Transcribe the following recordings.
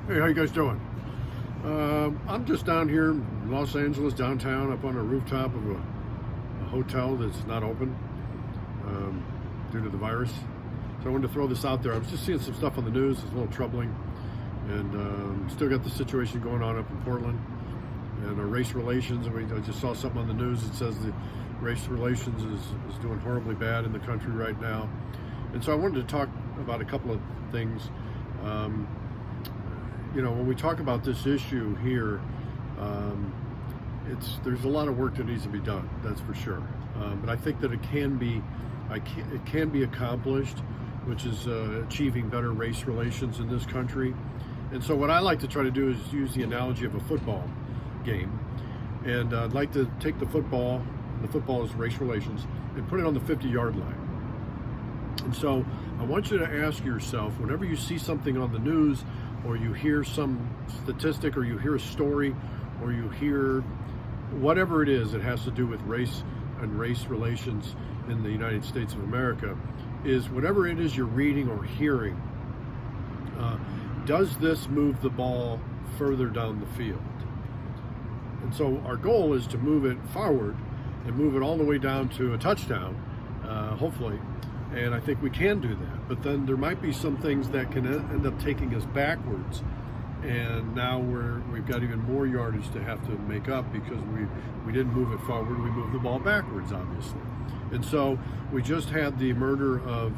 Hey, how you guys doing? I'm just down here in Los Angeles, downtown, up on a rooftop of a hotel that's not open due to the virus. So I wanted to throw this out there. I was just seeing some stuff on the news. It's a little troubling. And still got the situation going on up in Portland and race relations. I just saw something on the news that says the race relations is doing horribly bad in the country right now. And so I wanted to talk about a couple of things. When we talk about this issue here, there's a lot of work that needs to be done. That's for sure. But I think that it can be accomplished, which is achieving better race relations in this country. And so what I like to try to do is use the analogy of a football game, and I'd like to take the football is race relations, and put it on the 50-yard line. And so I want you to ask yourself, whenever you see something on the news, or you hear some statistic, or you hear a story, or you hear whatever it is that has to do with race and race relations in the United States of America, is whatever it is you're reading or hearing, does this move the ball further down the field? And so our goal is to move it forward and move it all the way down to a touchdown, hopefully. And I think we can do that. But then there might be some things that can end up taking us backwards. And now we've got even more yardage to have to make up because we didn't move it forward. We moved the ball backwards, obviously. And so we just had the murder of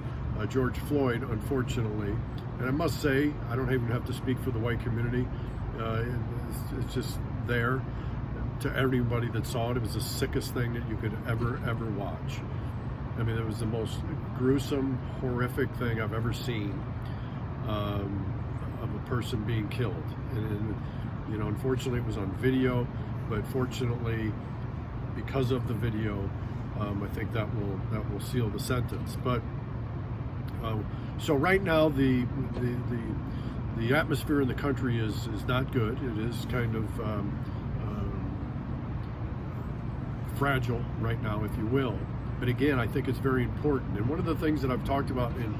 George Floyd, unfortunately. And I must say, I don't even have to speak for the white community. It's just there to everybody that saw it. It was the sickest thing that you could ever watch. I mean, it was the most gruesome, horrific thing I've ever seen of a person being killed. And unfortunately, it was on video. But fortunately, because of the video, I think that will seal the sentence. But so right now, the atmosphere in the country is not good. It is kind of fragile right now, if you will. But again, I think it's very important. And one of the things that I've talked about in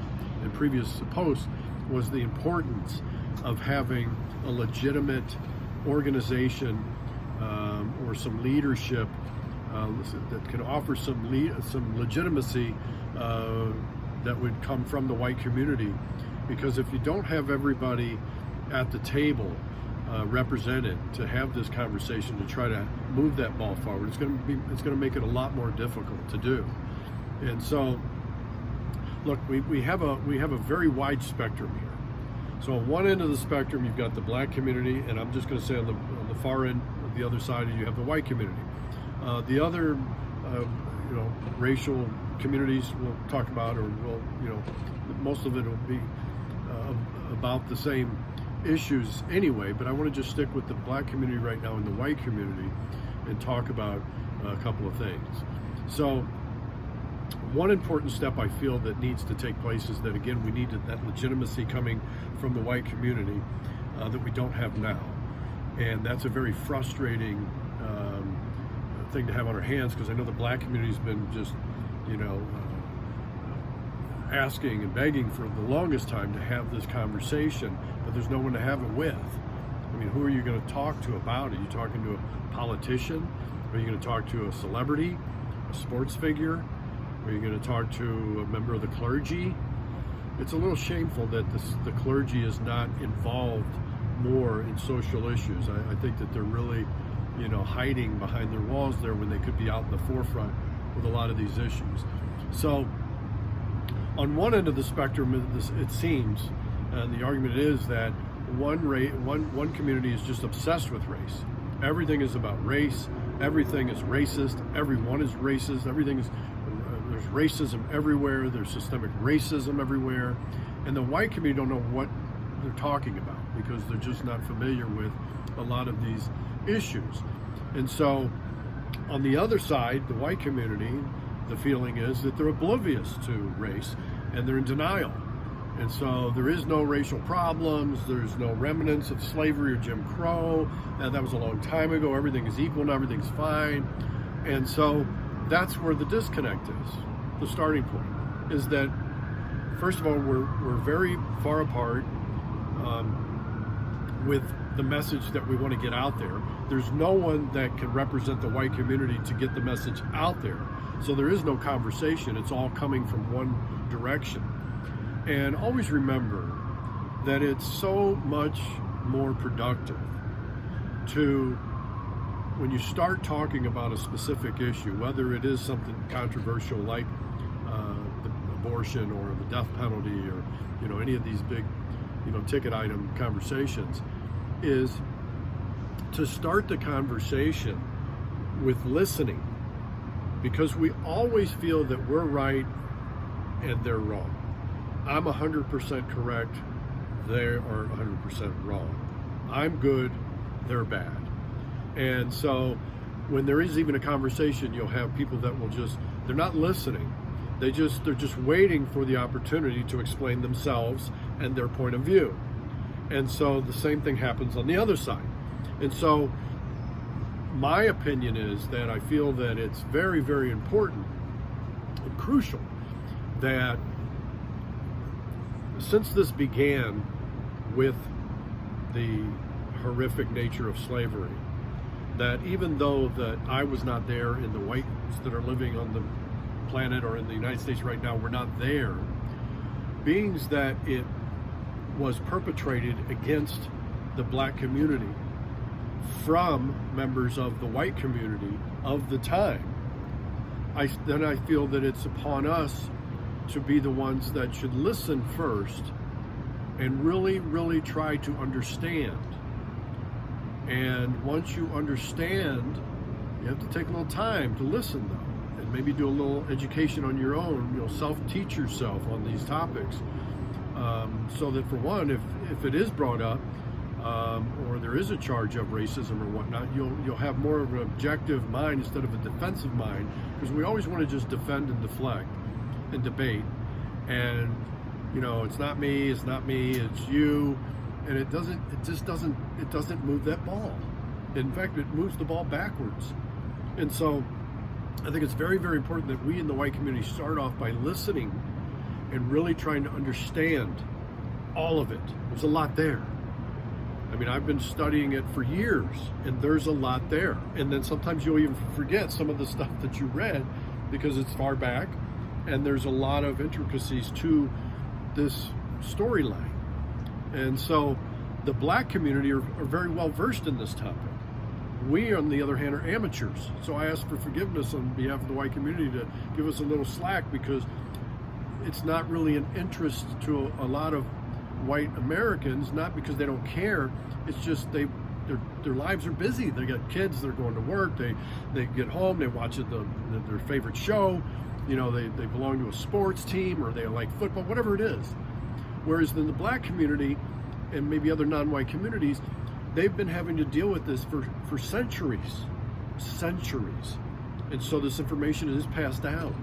previous posts was the importance of having a legitimate organization or some leadership that can offer some legitimacy that would come from the white community. Because if you don't have everybody at the table represented to have this conversation, to try to move that ball forward, it's going to make it a lot more difficult to do. And so, look, we have a very wide spectrum here. So on one end of the spectrum, you've got the black community, and I'm just going to say on the far end, of the other side, you have the white community. The other, racial communities we'll talk about, or most of it will be about the same issues anyway, but I want to just stick with the black community right now and the white community and talk about a couple of things. So one important step I feel that needs to take place is that, again, we need that legitimacy coming from the white community that we don't have now. And that's a very frustrating thing to have on our hands, because I know the black community's been just, asking and begging for the longest time to have this conversation, but there's no one to have it with. I mean, who are you going to talk to about it? Are you talking to a politician? Are you going to talk to a celebrity, a sports figure? Are you going to talk to a member of the clergy? It's a little shameful that the clergy is not involved more in social issues. I think that they're really, hiding behind their walls there when they could be out in the forefront with a lot of these issues. So on one end of the spectrum, it seems, and the argument is that one community is just obsessed with race. Everything is about race. Everything is racist. Everyone is racist. There's racism everywhere. There's systemic racism everywhere. And the white community don't know what they're talking about because they're just not familiar with a lot of these issues. And so on the other side, the white community, the feeling is that they're oblivious to race and they're in denial. And so there is no racial problems, there's no remnants of slavery or Jim Crow, and that was a long time ago, everything is equal and everything's fine. And so that's where the disconnect is. The starting point is that, first of all, we're very far apart. with the message that we want to get out there. There's no one that can represent the white community to get the message out there. So there is no conversation. It's all coming from one direction. And always remember that it's so much more productive to, when you start talking about a specific issue, whether it is something controversial like the abortion or the death penalty or any of these big ticket item conversations, is to start the conversation with listening, because we always feel that we're right and they're wrong. I'm 100% correct, they are 100% wrong. I'm good, they're bad. And so when there is even a conversation, you'll have people that will they're not listening. They're just waiting for the opportunity to explain themselves and their point of view. And so the same thing happens on the other side. And so my opinion is that I feel that it's very, very important and crucial that since this began with the horrific nature of slavery, that even though that I was not there and the whites that are living on the planet or in the United States right now were not there, being that it was perpetrated against the black community from members of the white community of the time, I feel that it's upon us to be the ones that should listen first and really, really try to understand. And once you understand, you have to take a little time to listen, though, and maybe do a little education on your own, self-teach yourself on these topics, so that, for one, if it is brought up, or there is a charge of racism or whatnot, you'll have more of an objective mind instead of a defensive mind, because we always want to just defend and deflect and debate, and it's not me, it's you, and it doesn't move that ball. In fact, it moves the ball backwards. And so I think it's very, very important that we in the white community start off by listening and really trying to understand all of it. There's a lot there. I mean, I've been studying it for years, and there's a lot there. And then sometimes you'll even forget some of the stuff that you read because it's far back, and there's a lot of intricacies to this storyline. And so the black community are very well versed in this topic. We, on the other hand, are amateurs. So I ask for forgiveness on behalf of the white community to give us a little slack, because it's not really an interest to a lot of white Americans, not because they don't care. It's just their lives are busy. They got kids, they're going to work, they get home, they watch their favorite show, they belong to a sports team, or they like football, whatever it is. Whereas in the black community and maybe other non-white communities, they've been having to deal with this for centuries. And so this information is passed down.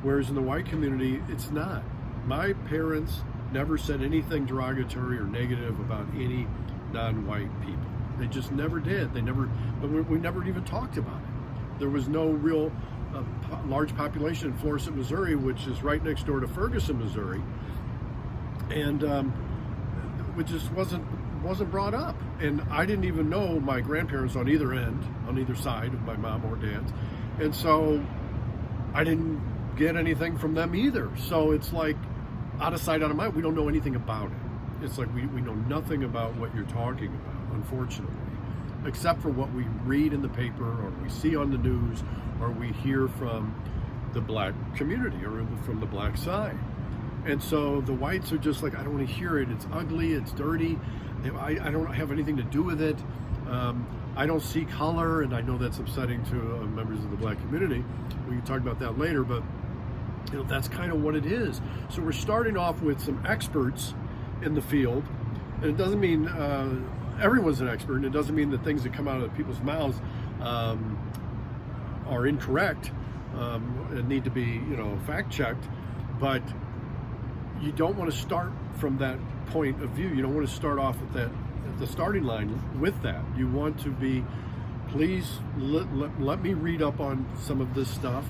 Whereas in the white community, it's not. My parents never said anything derogatory or negative about any non-white people. They just never did. We never even talked about it. There was no real large population in Florissant, Missouri, which is right next door to Ferguson, Missouri, and it just wasn't brought up. And I didn't even know my grandparents on either end, on either side of my mom or dad's, and so I didn't get anything from them either. So it's like out of sight, out of mind. We don't know anything about it. It's like we know nothing about what you're talking about, unfortunately, except for what we read in the paper or we see on the news or we hear from the black community or from the black side. And so the whites are just like, I don't want to hear it. It's ugly. It's dirty. I don't have anything to do with it. I don't see color, and I know that's upsetting to members of the black community. We can talk about that later, but that's kind of what it is. So we're starting off with some experts in the field, and it doesn't mean everyone's an expert, and it doesn't mean that things that come out of people's mouths are incorrect and need to be, fact checked. But you don't want to start from that point of view. You don't want to start off at the starting line with that. You want to be, please let me read up on some of this stuff.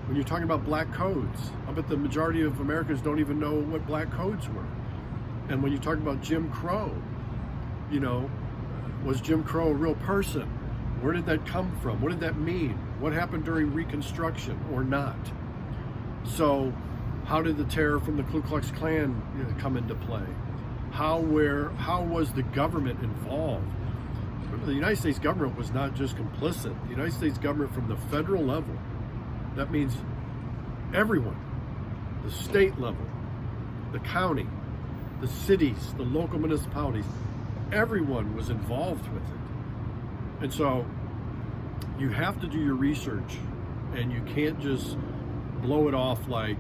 When you're talking about black codes, I bet the majority of Americans don't even know what black codes were. And when you talk about Jim Crow, You know, was Jim Crow a real person? Where did that come from? What did that mean? What happened during Reconstruction or not? So how did the terror from the Ku Klux Klan come into play? How was the government involved? The United States government was not just complicit. The United States government from the federal level, that means everyone, the state level, the county, the cities, the local municipalities, everyone was involved with it. And so you have to do your research, and you can't just blow it off like,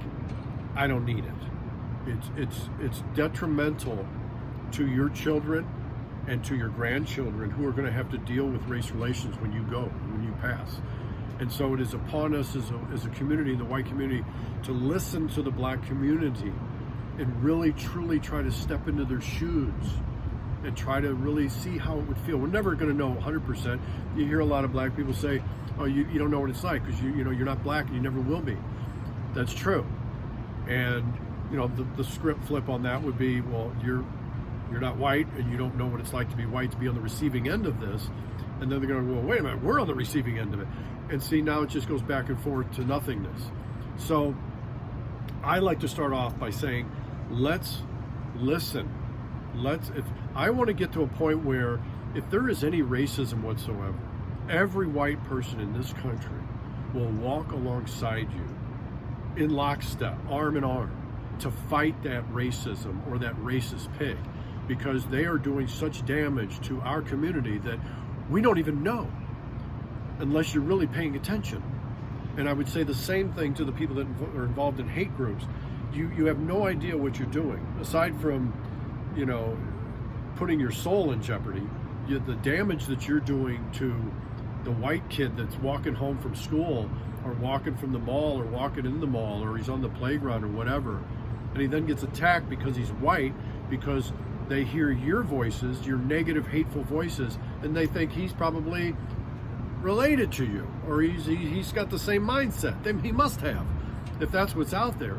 I don't need it. It's detrimental to your children and to your grandchildren who are going to have to deal with race relations when you pass. And so it is upon us as a community, the white community, to listen to the black community and really truly try to step into their shoes and try to really see how it would feel. We're never going to know 100%. You hear a lot of black people say, oh, you don't know what it's like because you're not black and you never will be. That's true. And the script flip on that would be, well, you're not white and you don't know what it's like to be white, to be on the receiving end of this. And then they're going to go, well, wait a minute, we're on the receiving end of it. And see, now it just goes back and forth to nothingness. So I like to start off by saying, let's listen. If I want to get to a point where if there is any racism whatsoever, every white person in this country will walk alongside you in lockstep, arm in arm, to fight that racism or that racist pig, because they are doing such damage to our community that we don't even know unless you're really paying attention. And I would say the same thing to the people that are involved in hate groups. You have no idea what you're doing, aside from putting your soul in jeopardy. The damage that you're doing to the white kid that's walking home from school or walking from the mall or walking in the mall or he's on the playground or whatever, and he then gets attacked because he's white, because they hear your voices, your negative, hateful voices, and they think he's probably related to you, or he's got the same mindset. He must have, if that's what's out there.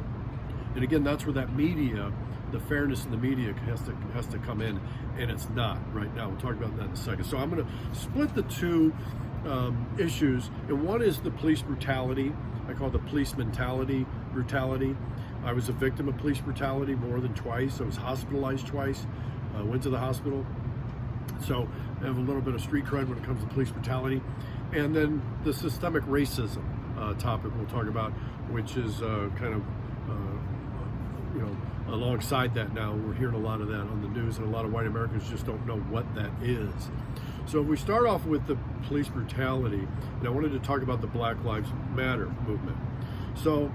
And again, that's where that media, the fairness in the media has to come in, and it's not right now. We'll talk about that in a second. So I'm going to split the two issues, and one is the police brutality. I call it the police mentality brutality. I was a victim of police brutality more than twice. I was hospitalized twice. Went to the hospital. So I have a little bit of street cred when it comes to police brutality. And then the systemic racism topic we'll talk about, which is kind of, alongside that now. We're hearing a lot of that on the news, and a lot of white Americans just don't know what that is. So if we start off with the police brutality, and I wanted to talk about the Black Lives Matter movement. So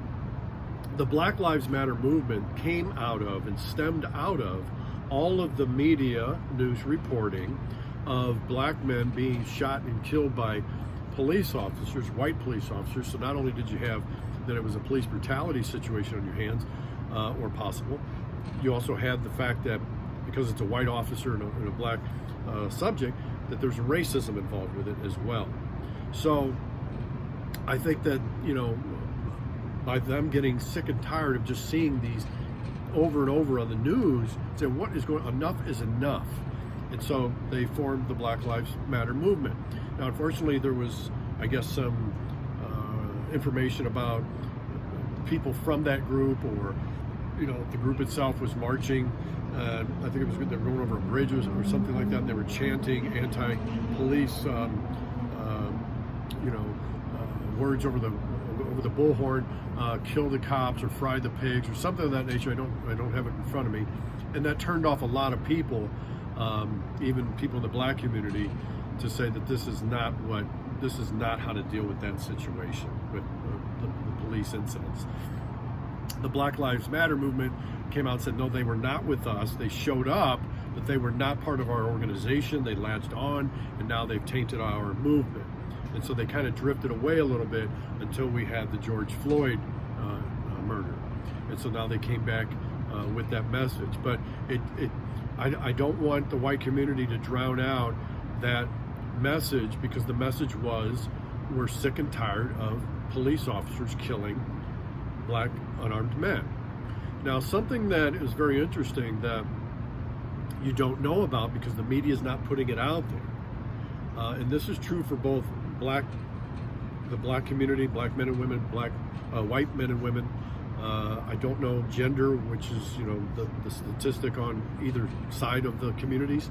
the Black Lives Matter movement came out of and stemmed out of all of the media news reporting of black men being shot and killed by police officers, white police officers. So not only did you have that it was a police brutality situation on your hands, or possible, you also had the fact that because it's a white officer and a black subject, that there's racism involved with it as well. So I think that, by them getting sick and tired of just seeing these over and over on the news, saying what is enough is enough. And so they formed the Black Lives Matter movement. Now, unfortunately, there was, I guess, some information about people from that group, or the group itself was marching. I think it was they were going over a bridge or something like that, and they were chanting anti-police, words over the bullhorn, kill the cops or fry the pigs or something of that nature. I don't have it in front of me, and that turned off a lot of people, even people in the black community, to say that this is not how to deal with that situation with the police incidents. The Black Lives Matter movement came out and said, no, they were not with us. They showed up, but they were not part of our organization. They latched on, and now they've tainted our movement. And so they kind of drifted away a little bit until we had the George Floyd murder. And so now they came back with that message. But I don't want the white community to drown out that message, because the message was, we're sick and tired of police officers killing black unarmed men. Now, something that is very interesting that you don't know about because the media is not putting it out there. And this is true for both the black community, black men and women, white men and women. I don't know gender, which is the statistic on either side of the communities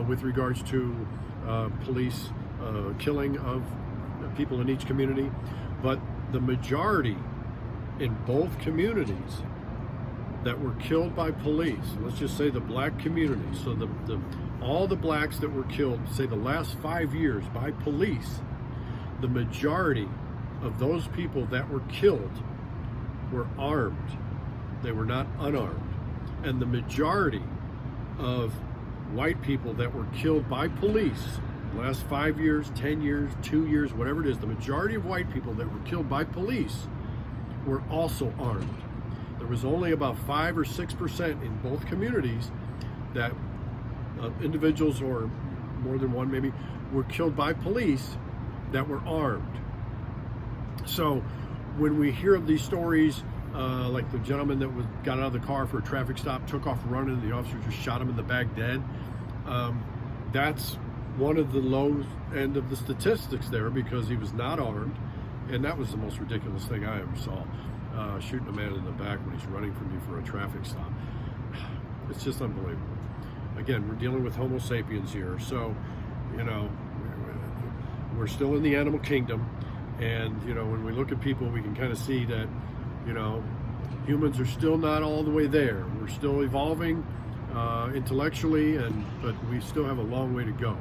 with regards to police killing of people in each community, but the majority in both communities that were killed by police, let's just say the black community, so all the blacks that were killed, say the last 5 years by police, the majority of those people that were killed were armed. They were not unarmed. And the majority of white people that were killed by police last 5 years, 10 years, 2 years, whatever it is, the majority of white people that were killed by police were also armed. There was only about 5 or 6% in both communities that individuals, or more than one maybe, were killed by police that were armed. So when we hear of these stories, like the gentleman that got out of the car for a traffic stop, took off running, the officer just shot him in the back dead, that's one of the low end of the statistics there, because he was not armed, and that was the most ridiculous thing I ever saw, shooting a man in the back when he's running from you for a traffic stop. It's just unbelievable. Again, we're dealing with Homo sapiens here, so we're still in the animal kingdom, and when we look at people, we can kind of see that humans are still not all the way there. We're still evolving intellectually, but we still have a long way to go.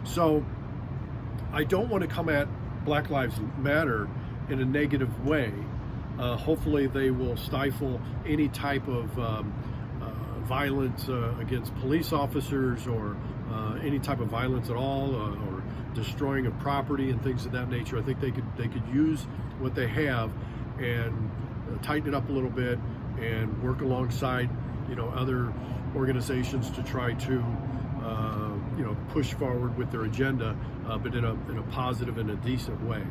So I don't want to come at Black Lives Matter in a negative way. Hopefully they will stifle any type of violence against police officers, or any type of violence at all, or destroying of property and things of that nature. I think they could use what they have and tighten it up a little bit and work alongside other organizations to try to push forward with their agenda, but in a positive and a decent way.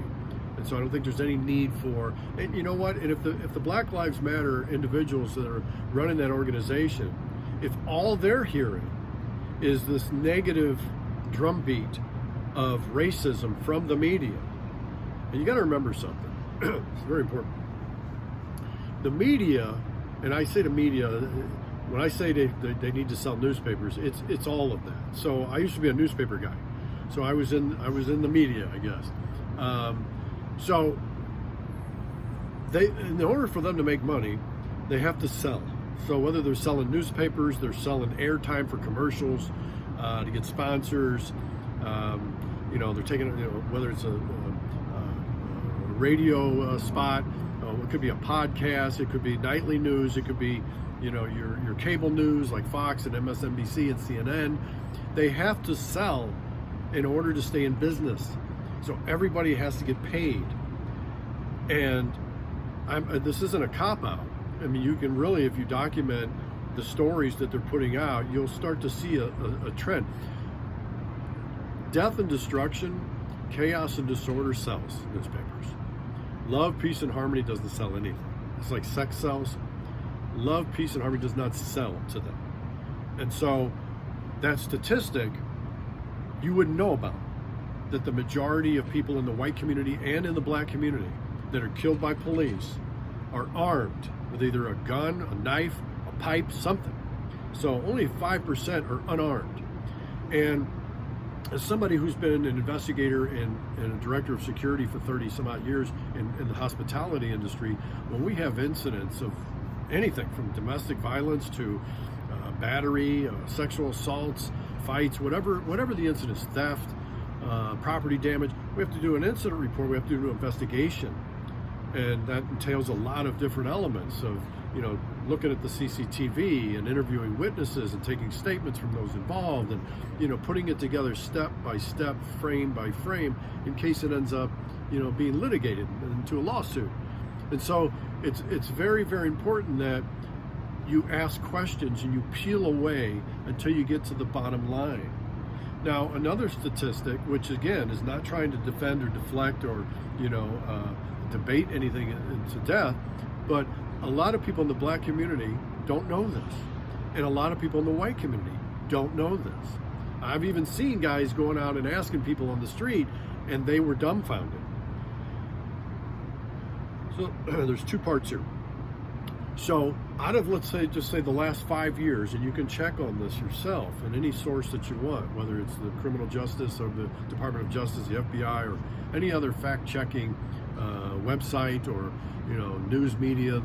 And so I don't think there's any need for, and you know what, and if the Black Lives Matter individuals that are running that organization, if all they're hearing is this negative drumbeat of racism from the media, and you got to remember something, it's very important. The media, and I say the media, when I say they need to sell newspapers, it's all of that. So I used to be a newspaper guy, so I was in the media, I guess. So in order for them to make money, they have to sell. So whether they're selling newspapers, they're selling airtime for commercials, to get sponsors. They're taking, whether it's a radio spot, it could be a podcast, it could be nightly news, it could be your cable news like Fox and MSNBC and CNN. They have to sell in order to stay in business. So everybody has to get paid. And this isn't a cop-out. I mean, you can really, if you document the stories that they're putting out, you'll start to see a trend. Death and destruction, chaos and disorder sells newspapers. Love, peace, and harmony doesn't sell anything. It's like sex sells. Love, peace, and harmony does not sell to them. And so that statistic, you wouldn't know about, that the majority of people in the white community and in the black community that are killed by police are armed with either a gun, a knife, a pipe, something. So only 5% are unarmed. And as somebody who's been an investigator and a director of security for 30 some odd years in the hospitality industry, when we have incidents of anything from domestic violence to battery, sexual assaults, fights, whatever the incident is, theft, property damage, we have to do an incident report, we have to do an investigation. And that entails a lot of different elements of, looking at the CCTV and interviewing witnesses and taking statements from those involved and, putting it together step by step, frame by frame, in case it ends up, being litigated into a lawsuit. And so it's very, very important that you ask questions and you peel away until you get to the bottom line. Now, another statistic, which again is not trying to defend or deflect or, debate anything to death, but a lot of people in the black community don't know this. And a lot of people in the white community don't know this. I've even seen guys going out and asking people on the street, and they were dumbfounded. So there's two parts here. So out of, let's say, just say the last 5 years, and you can check on this yourself in any source that you want, whether it's the criminal justice or the Department of Justice, the FBI, or any other fact-checking website, or news media.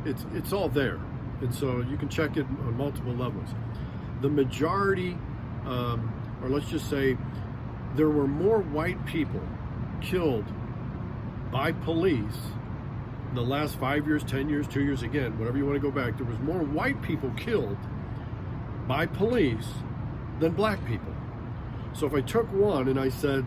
It's all there, and so you can check it on multiple levels. The majority, or let's just say, there were more white people killed by police in the last 5 years, 10 years, 2 years, again, whatever you want to go back, there was more white people killed by police than black people. So if I took one and I said,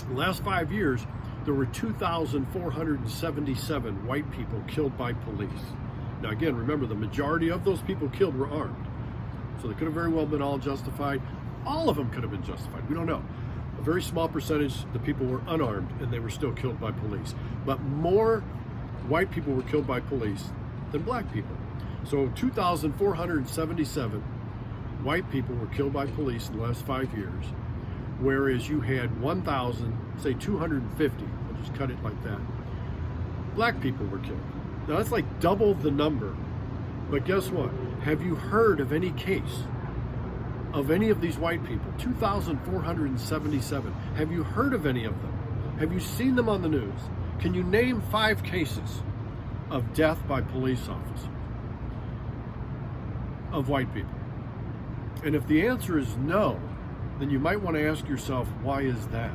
the last 5 years, there were 2,477 white people killed by police. Now again, remember, the majority of those people killed were armed. So they could have very well been all justified. All of them could have been justified. We don't know. A very small percentage, the people were unarmed and they were still killed by police. But more white people were killed by police than black people. So 2,477 white people were killed by police in the last 5 years, whereas you had 250, I'll just cut it like that, black people were killed. Now that's like double the number. But guess what? Have you heard of any case of any of these white people? 2,477. Have you heard of any of them? Have you seen them on the news? Can you name 5 cases of death by police officers of white people? And if the answer is no, then you might want to ask yourself, why is that?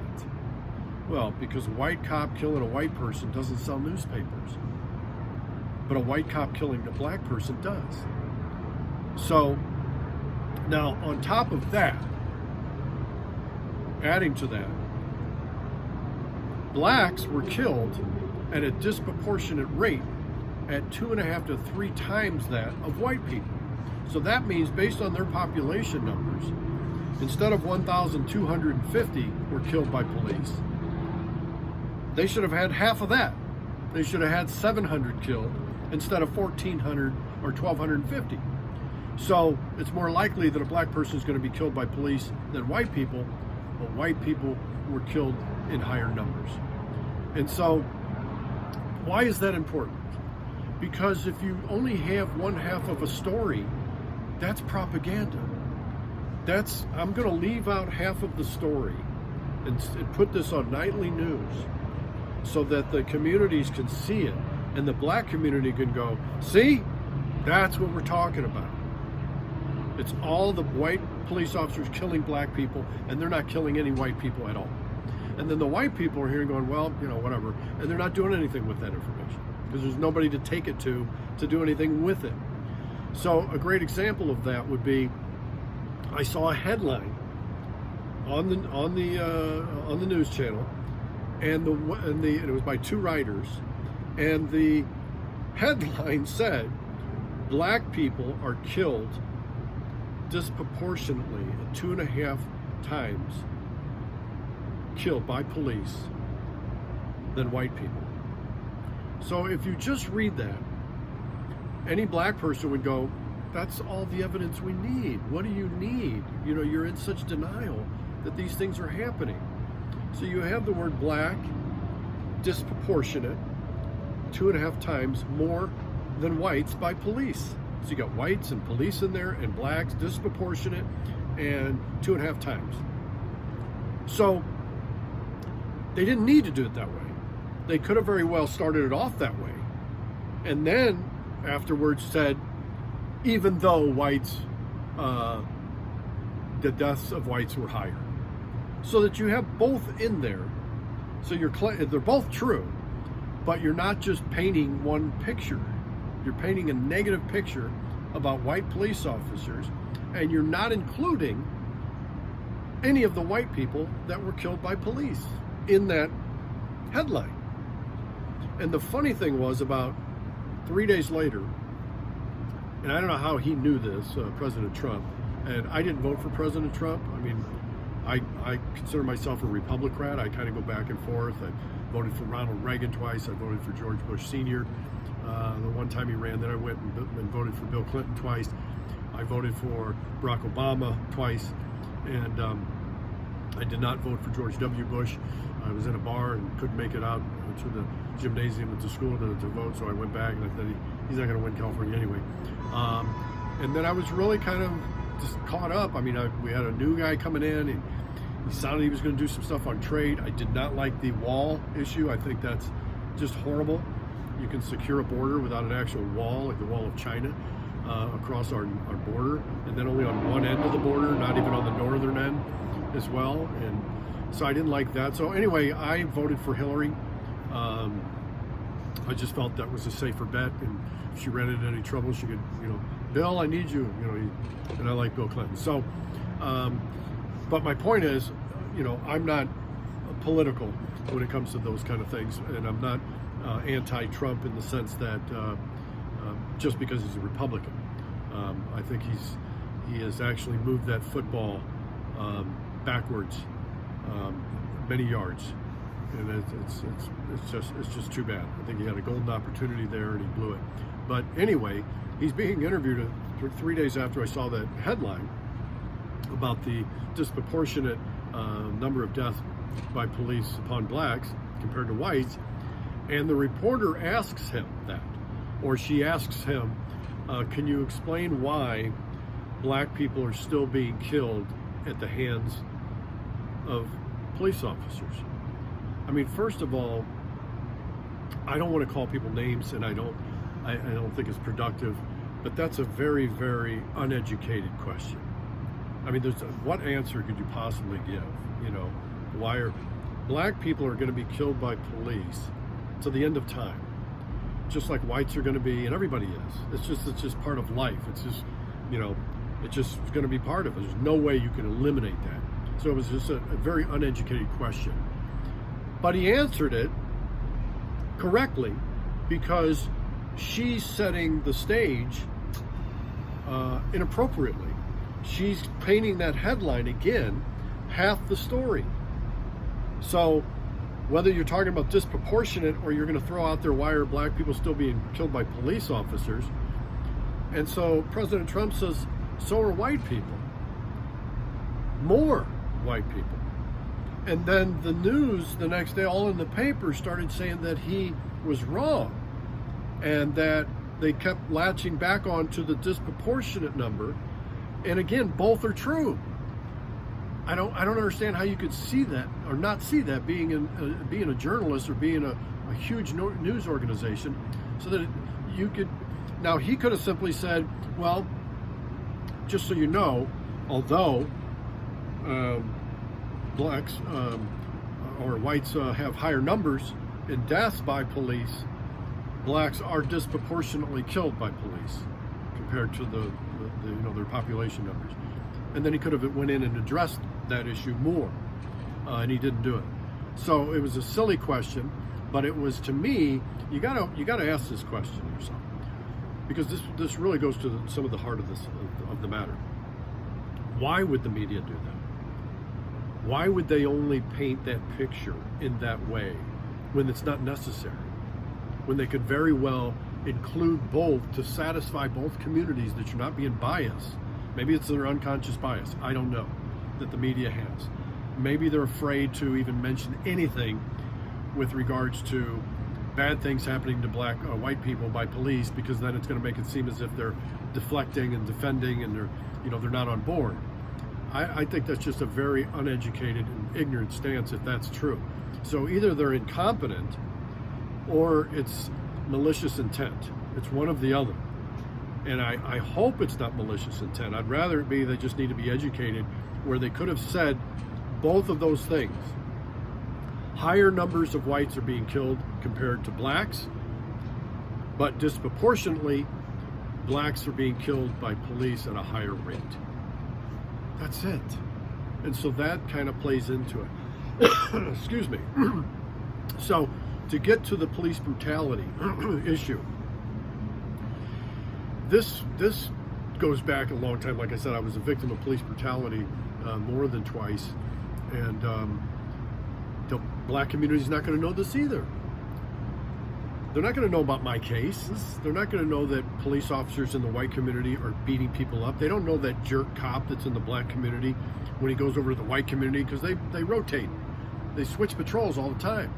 Well, because a white cop killing a white person doesn't sell newspapers. But a white cop killing a black person does. So, now on top of that, adding to that, blacks were killed at a disproportionate rate at 2.5 to 3 times that of white people. So that means, based on their population numbers, instead of 1,250 were killed by police, they should have had half of that. They should have had 700 killed instead of 1,400 or 1,250. So it's more likely that a black person is going to be killed by police than white people, but white people were killed in higher numbers. And so, why is that important? Because if you only have one half of a story, that's propaganda. I'm going to leave out half of the story and put this on nightly news so that the communities can see it, and the black community can go, see, that's what we're talking about. It's all the white police officers killing black people, and they're not killing any white people at all. And then the white people are here going, well, whatever. And they're not doing anything with that information because there's nobody to take it to do anything with it. So a great example of that would be, I saw a headline on the news channel, and it was by 2 writers, and the headline said, black people are killed disproportionately at 2.5 times killed by police than white people. So if you just read that, any black person would go, that's all the evidence we need. What do you need? You're in such denial that these things are happening. So you have the word black, disproportionate, 2.5 times more than whites by police. So you got whites and police in there, and blacks, disproportionate, and 2.5 times. So they didn't need to do it that way. They could have very well started it off that way, and then afterwards said, even though whites, the deaths of whites were higher, so that you have both in there. So they're both true, but you're not just painting one picture. You're painting a negative picture about white police officers, and you're not including any of the white people that were killed by police in that headline. And the funny thing was, about 3 days later, and I don't know how he knew this, President Trump, and I didn't vote for President Trump. I mean, I consider myself a Republican. I kind of go back and forth. I voted for Ronald Reagan twice. I voted for George Bush Sr. The one time he ran. Then I went and voted for Bill Clinton twice. I voted for Barack Obama twice, and I did not vote for George W. Bush. I was in a bar and couldn't make it out to the gymnasium at the school to vote, so I went back and I thought he's not going to win California anyway. And then I was really kind of just caught up. I mean, we had a new guy coming in, and he sounded he was going to do some stuff on trade. I did not like the wall issue. I think that's just horrible. You can secure a border without an actual wall, like the wall of China, across our border, and then only on one end of the border, not even on the northern end as well. And so I didn't like that. So anyway, I voted for Hillary. I just felt that was a safer bet, and if she ran into any trouble, she could, Bill, I need you, and I like Bill Clinton. So, but my point is, I'm not political when it comes to those kind of things, and I'm not anti-Trump in the sense that just because he's a Republican. I think he has actually moved that football backwards many yards, and it's just too bad. I think he had a golden opportunity there and he blew it. But anyway, he's being interviewed 3 days after I saw that headline about the disproportionate number of deaths by police upon blacks compared to whites, and the reporter asks him that, or she asks him, can you explain why black people are still being killed at the hands of police officers? I mean, first of all, I don't want to call people names, and I don't think it's productive, but that's a very, very uneducated question. I mean, what answer could you possibly give? Why are black people are going to be killed by police to the end of time, just like whites are going to be, and everybody is. It's just part of life. It's just, it's just going to be part of it. There's no way you can eliminate that. So it was just a very uneducated question. But he answered it correctly because she's setting the stage inappropriately. She's painting that headline again, half the story. So whether you're talking about disproportionate or you're going to throw out there why are black people still being killed by police officers, and so President Trump says, so are white people. More white people. And then the news the next day, all in the paper, started saying that he was wrong and that they kept latching back onto the disproportionate number. And again, both are true. I don't understand how you could see that or not see that being a journalist or being a huge news organization, so that you could. Now he could have simply said, well, just so you know, although blacks or whites have higher numbers in deaths by police, blacks are disproportionately killed by police compared to the their population numbers. And then he could have went in and addressed that issue more, and he didn't do it. So it was a silly question, but it was, to me, you gotta ask this question yourself, because this really goes to some of the heart of the matter. Why would the media do that? Why would they only paint that picture in that way when it's not necessary? When they could very well include both to satisfy both communities, that you're not being biased. Maybe it's their unconscious bias, I don't know, that the media has. Maybe they're afraid to even mention anything with regards to bad things happening to white people by police, because then it's going to make it seem as if they're deflecting and defending and they're not on board. I think that's just a very uneducated and ignorant stance if that's true. So either they're incompetent or it's malicious intent. It's one of the other. And I hope it's not malicious intent. I'd rather it be they just need to be educated, where they could have said both of those things. Higher numbers of whites are being killed compared to blacks, but disproportionately, blacks are being killed by police at a higher rate. That's it. And so that kind of plays into it. Excuse me. So to get to the police brutality issue, this goes back a long time. Like I said, I was a victim of police brutality more than twice, and the black community is not going to know this either. They're not going to know about my case. They're not going to know that police officers in the white community are beating people up. They don't know that jerk cop that's in the black community when he goes over to the white community, because they rotate. They switch patrols all the time.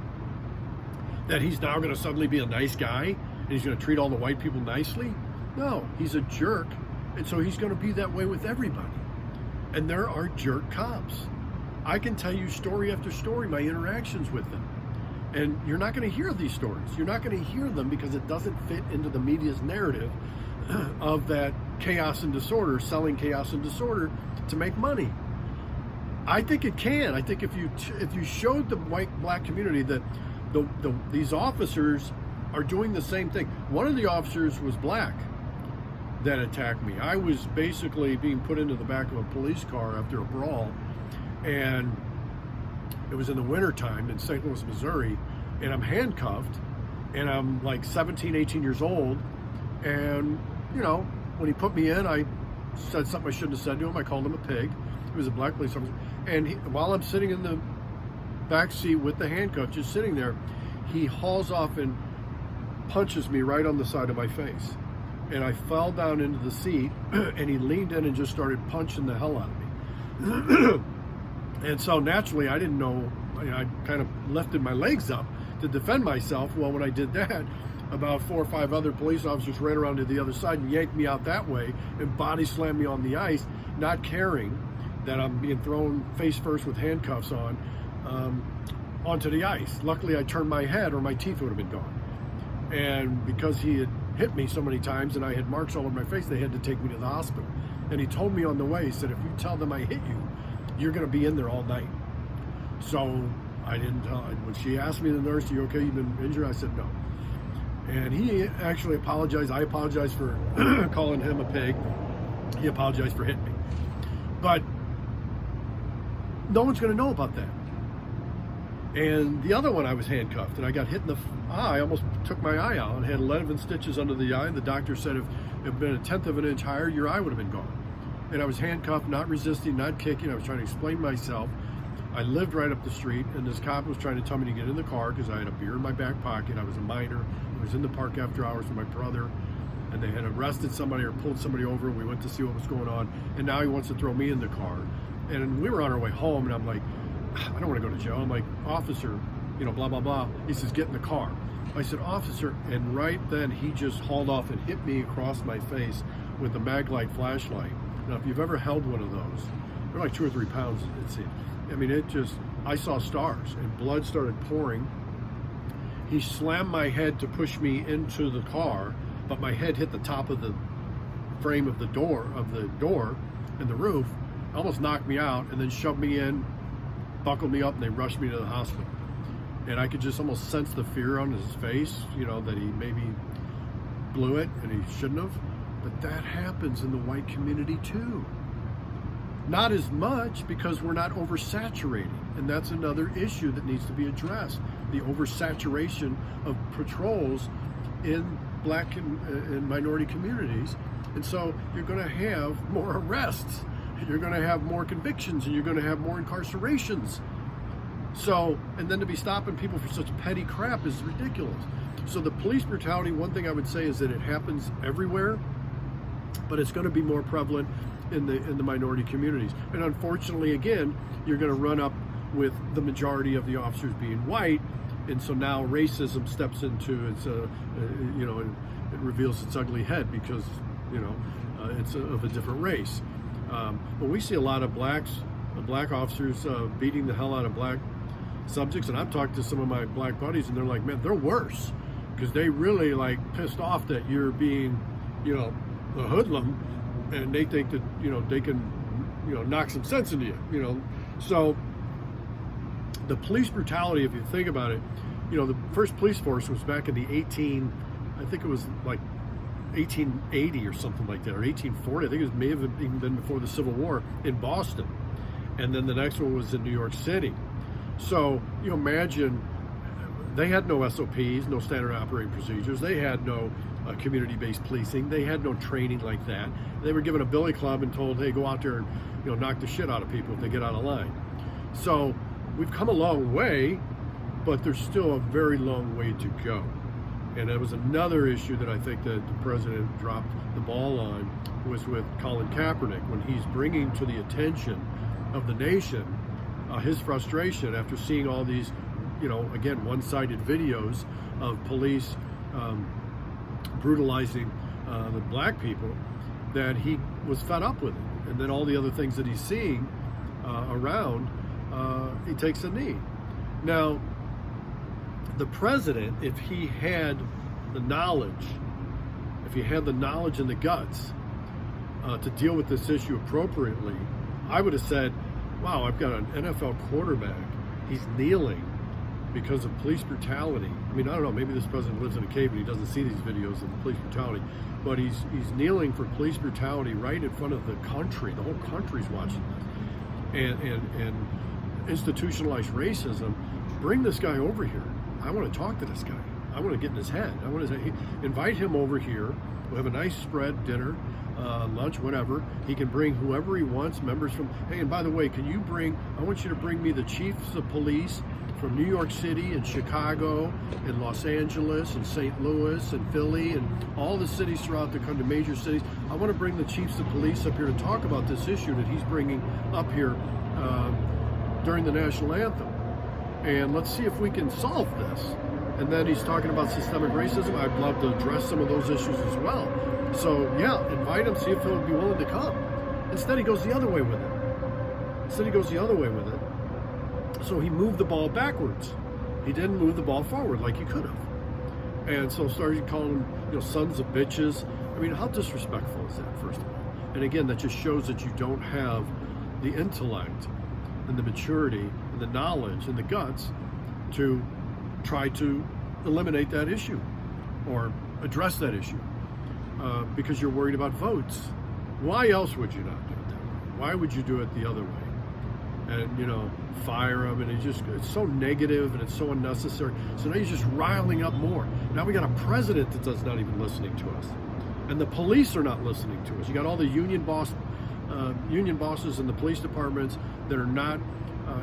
That he's now going to suddenly be a nice guy and he's going to treat all the white people nicely? No, he's a jerk. And so he's going to be that way with everybody. And there are jerk cops. I can tell you story after story, my interactions with them. And you're not going to hear these stories. You're not going to hear them because it doesn't fit into the media's narrative of that chaos and disorder, selling chaos and disorder to make money. I think it can. I think if you showed the white-black community that these officers are doing the same thing. One of the officers was black that attacked me. I was basically being put into the back of a police car after a brawl, and it was in the wintertime in St. Louis, Missouri, and I'm handcuffed, and I'm like 17, 18 years old, and, you know, when he put me in, I said something I shouldn't have said to him. I called him a pig. He was a black police officer, and while I'm sitting in the back seat with the handcuff, just sitting there, he hauls off and punches me right on the side of my face. And I fell down into the seat, and he leaned in and just started punching the hell out of me. And so naturally, I didn't know, I kind of lifted my legs up to defend myself. Well, when I did that, about 4 or 5 other police officers ran around to the other side and yanked me out that way and body slammed me on the ice, not caring that I'm being thrown face first with handcuffs on, onto the ice. Luckily, I turned my head or my teeth would have been gone. And because he had hit me so many times and I had marks all over my face, they had to take me to the hospital. And he told me on the way, he said, if you tell them I hit you, you're going to be in there all night. So I didn't tell. When she asked me, the nurse, you okay, you've been injured? I said no. And he actually apologized. I apologized for calling him a pig. He apologized for hitting me. But no one's going to know about that. And the other one, I was handcuffed and I got hit in the eye. I almost took my eye out and had 11 stitches under the eye. And the doctor said if it had been 1/10 of an inch higher, your eye would have been gone. And I was handcuffed, not resisting, not kicking. I was trying to explain myself. I lived right up the street, and this cop was trying to tell me to get in the car because I had a beer in my back pocket. I was a minor. I was in the park after hours with my brother, and they had arrested somebody or pulled somebody over. We went to see what was going on, and now he wants to throw me in the car. And we were on our way home, and I'm like, I don't want to go to jail. I'm like, officer, you know, blah, blah, blah. He says, get in the car. I said, officer, and right then he just hauled off and hit me across my face with a Maglite flashlight. Now, if you've ever held one of those, they're like 2 or 3 pounds, it seemed. I mean, I saw stars, and blood started pouring. He slammed my head to push me into the car, but my head hit the top of the frame of the door and the roof, almost knocked me out, and then shoved me in, buckled me up, and they rushed me to the hospital. And I could just almost sense the fear on his face, you know, that he maybe blew it, and he shouldn't have. But that happens in the white community too. Not as much because we're not oversaturated. And that's another issue that needs to be addressed. The oversaturation of patrols in black and minority communities. And so you're going to have more arrests. You're going to have more convictions, and you're going to have more incarcerations. So, and then to be stopping people for such petty crap is ridiculous. So the police brutality, one thing I would say is that it happens everywhere, but it's going to be more prevalent in the minority communities. And unfortunately, again, you're going to run up with the majority of the officers being white, and so now racism steps into its, you know, it reveals its ugly head because, you know, it's of a different race. But we see a lot of black officers beating the hell out of black subjects, and I've talked to some of my black buddies, and they're like, man, they're worse because they really like pissed off that you're being, you know, a hoodlum, and they think that, you know, they can, you know, knock some sense into you, you know. So the police brutality, if you think about it, you know, the first police force was back in the I think it was like 1880 or something like that, or 1840. I think it may have even been before the Civil War in Boston. And then the next one was in New York City. So you imagine they had no SOPs, no standard operating procedures. They had no community-based policing. They had no training like that. They were given a billy club and told, hey, go out there and, you know, knock the shit out of people if they get out of line. So we've come a long way, but there's still a very long way to go. And that was another issue that I think that the president dropped the ball on, was with Colin Kaepernick, when he's bringing to the attention of the nation his frustration after seeing all these, again, one-sided videos of police brutalizing the black people, that he was fed up with it. And then all the other things that he's seeing around, he takes a knee. Now, the president, if he had the knowledge, and the guts to deal with this issue appropriately, I would have said, wow, I've got an NFL quarterback. He's kneeling because of police brutality. I mean, I don't know, maybe this president lives in a cave and he doesn't see these videos of police brutality, but he's kneeling for police brutality right in front of the country. The whole country's watching this. And institutionalized racism. Bring this guy over here. I want to talk to this guy. I want to get in his head. I want to say, invite him over here. We'll have a nice spread, dinner, lunch, whatever. He can bring whoever he wants, members from, hey, and by the way, I want you to bring me the chiefs of police from New York City and Chicago and Los Angeles and St. Louis and Philly and all the cities throughout the country, major cities. I want to bring the chiefs of police up here to talk about this issue that he's bringing up here during the national anthem. And let's see if we can solve this. And then he's talking about systemic racism. I'd love to address some of those issues as well. So yeah, invite him, see if he'll be willing to come. Instead, he goes the other way with it. So he moved the ball backwards. He didn't move the ball forward like he could have. And so started calling them, sons of bitches. I mean, how disrespectful is that, first of all? And again, that just shows that you don't have the intellect and the maturity and the knowledge and the guts to try to eliminate that issue or address that issue because you're worried about votes. Why else would you not do it that way? Why would you do it the other way? And, fire them, and it's so negative and it's so unnecessary. So now you're just riling up more. Now we got a president that's not even listening to us. And the police are not listening to us. You got all the union bosses in the police departments that are not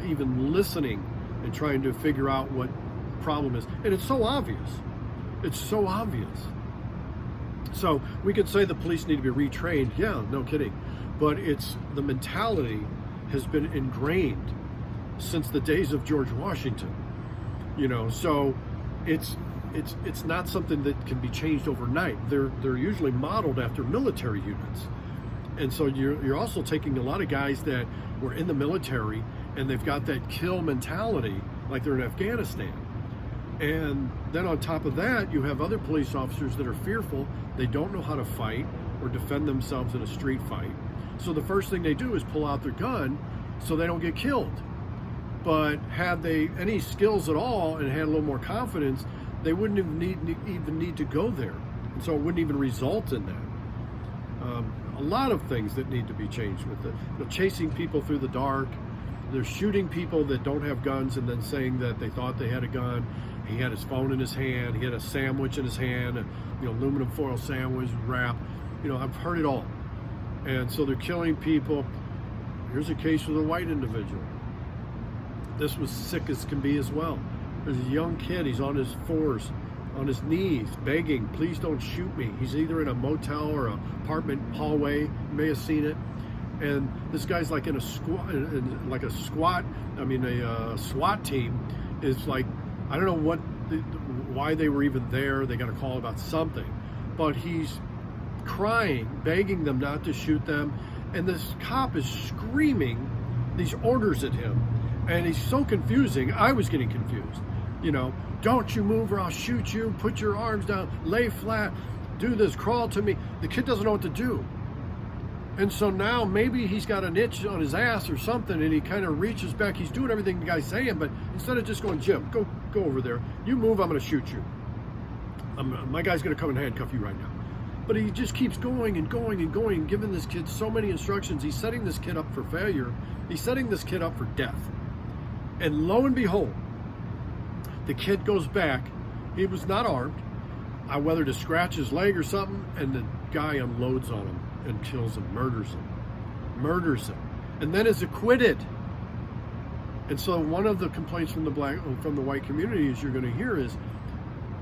even listening and trying to figure out what the problem is. And it's so obvious. So we could say the police need to be retrained. Yeah, no kidding. But it's the mentality has been ingrained since the days of George Washington. So it's not something that can be changed overnight. They're usually modeled after military units. And so you're also taking a lot of guys that were in the military and they've got that kill mentality like they're in Afghanistan. And then on top of that, you have other police officers that are fearful. They don't know how to fight or defend themselves in a street fight. So the first thing they do is pull out their gun so they don't get killed. But had they any skills at all and had a little more confidence, they wouldn't even need to go there. And so it wouldn't even result in that. A lot of things that need to be changed with it. Chasing people through the dark. They're shooting people that don't have guns and then saying that they thought they had a gun. He had his phone in his hand. He had a sandwich in his hand, aluminum foil sandwich wrap. I've heard it all. And so they're killing people. Here's a case with a white individual. This was sick as can be as well. There's a young kid. He's on his fours, on his knees, begging, please don't shoot me. He's either in a motel or an apartment hallway. You may have seen it. And this guy's like in a SWAT team is like, I don't know why they were even there. They got a call about something. But he's crying, begging them not to shoot them. And this cop is screaming these orders at him. And he's so confusing. I was getting confused. Don't you move or I'll shoot you. Put your arms down, lay flat, do this, crawl to me. The kid doesn't know what to do. And so now maybe he's got an itch on his ass or something and he kind of reaches back. He's doing everything the guy's saying, but instead of just going, Jim, go over there. You move, I'm going to shoot you. My guy's going to come and handcuff you right now. But he just keeps going and going and going, giving this kid so many instructions. He's setting this kid up for failure. He's setting this kid up for death. And lo and behold, the kid goes back. He was not armed. I whether to scratch his leg or something, and the guy unloads on him and kills him, murders him, and then is acquitted. And so one of the complaints from the white community is you're going to hear is,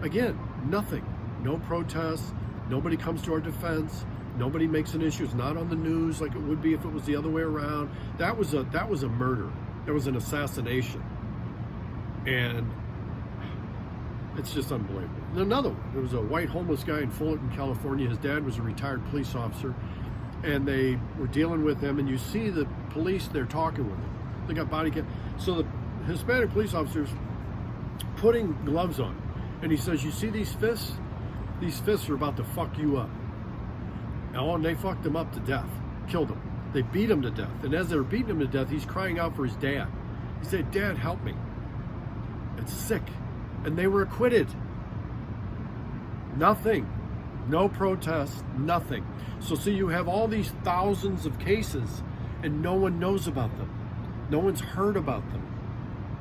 again, Nothing. No protests. Nobody comes to our defense. Nobody makes an issue. It's not on the news like it would be if it was the other way around. That was a murder. That was an assassination. And it's just unbelievable. And another one. There was a white homeless guy in Fullerton, California. His dad was a retired police officer. And they were dealing with him. And you see the police, they're talking with him. They got body cam. So the Hispanic police officers putting gloves on. And he says, you see these fists? These fists are about to fuck you up. And they fucked him up to death. Killed him. They beat him to death. And as they were beating him to death, he's crying out for his dad. He said, Dad, help me. It's sick. And they were acquitted. Nothing. No protests. Nothing. So see, you have all these thousands of cases and no one knows about them. No one's heard about them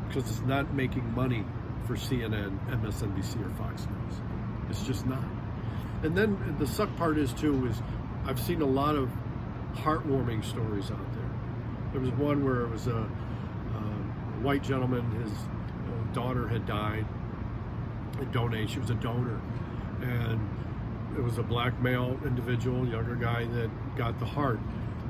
because it's not making money for CNN, MSNBC, or Fox News. It's just not. And then the suck part is I've seen a lot of heartwarming stories out there. There was one where it was a white gentleman, his daughter had died. She was a donor. And it was a black male individual, younger guy, that got the heart.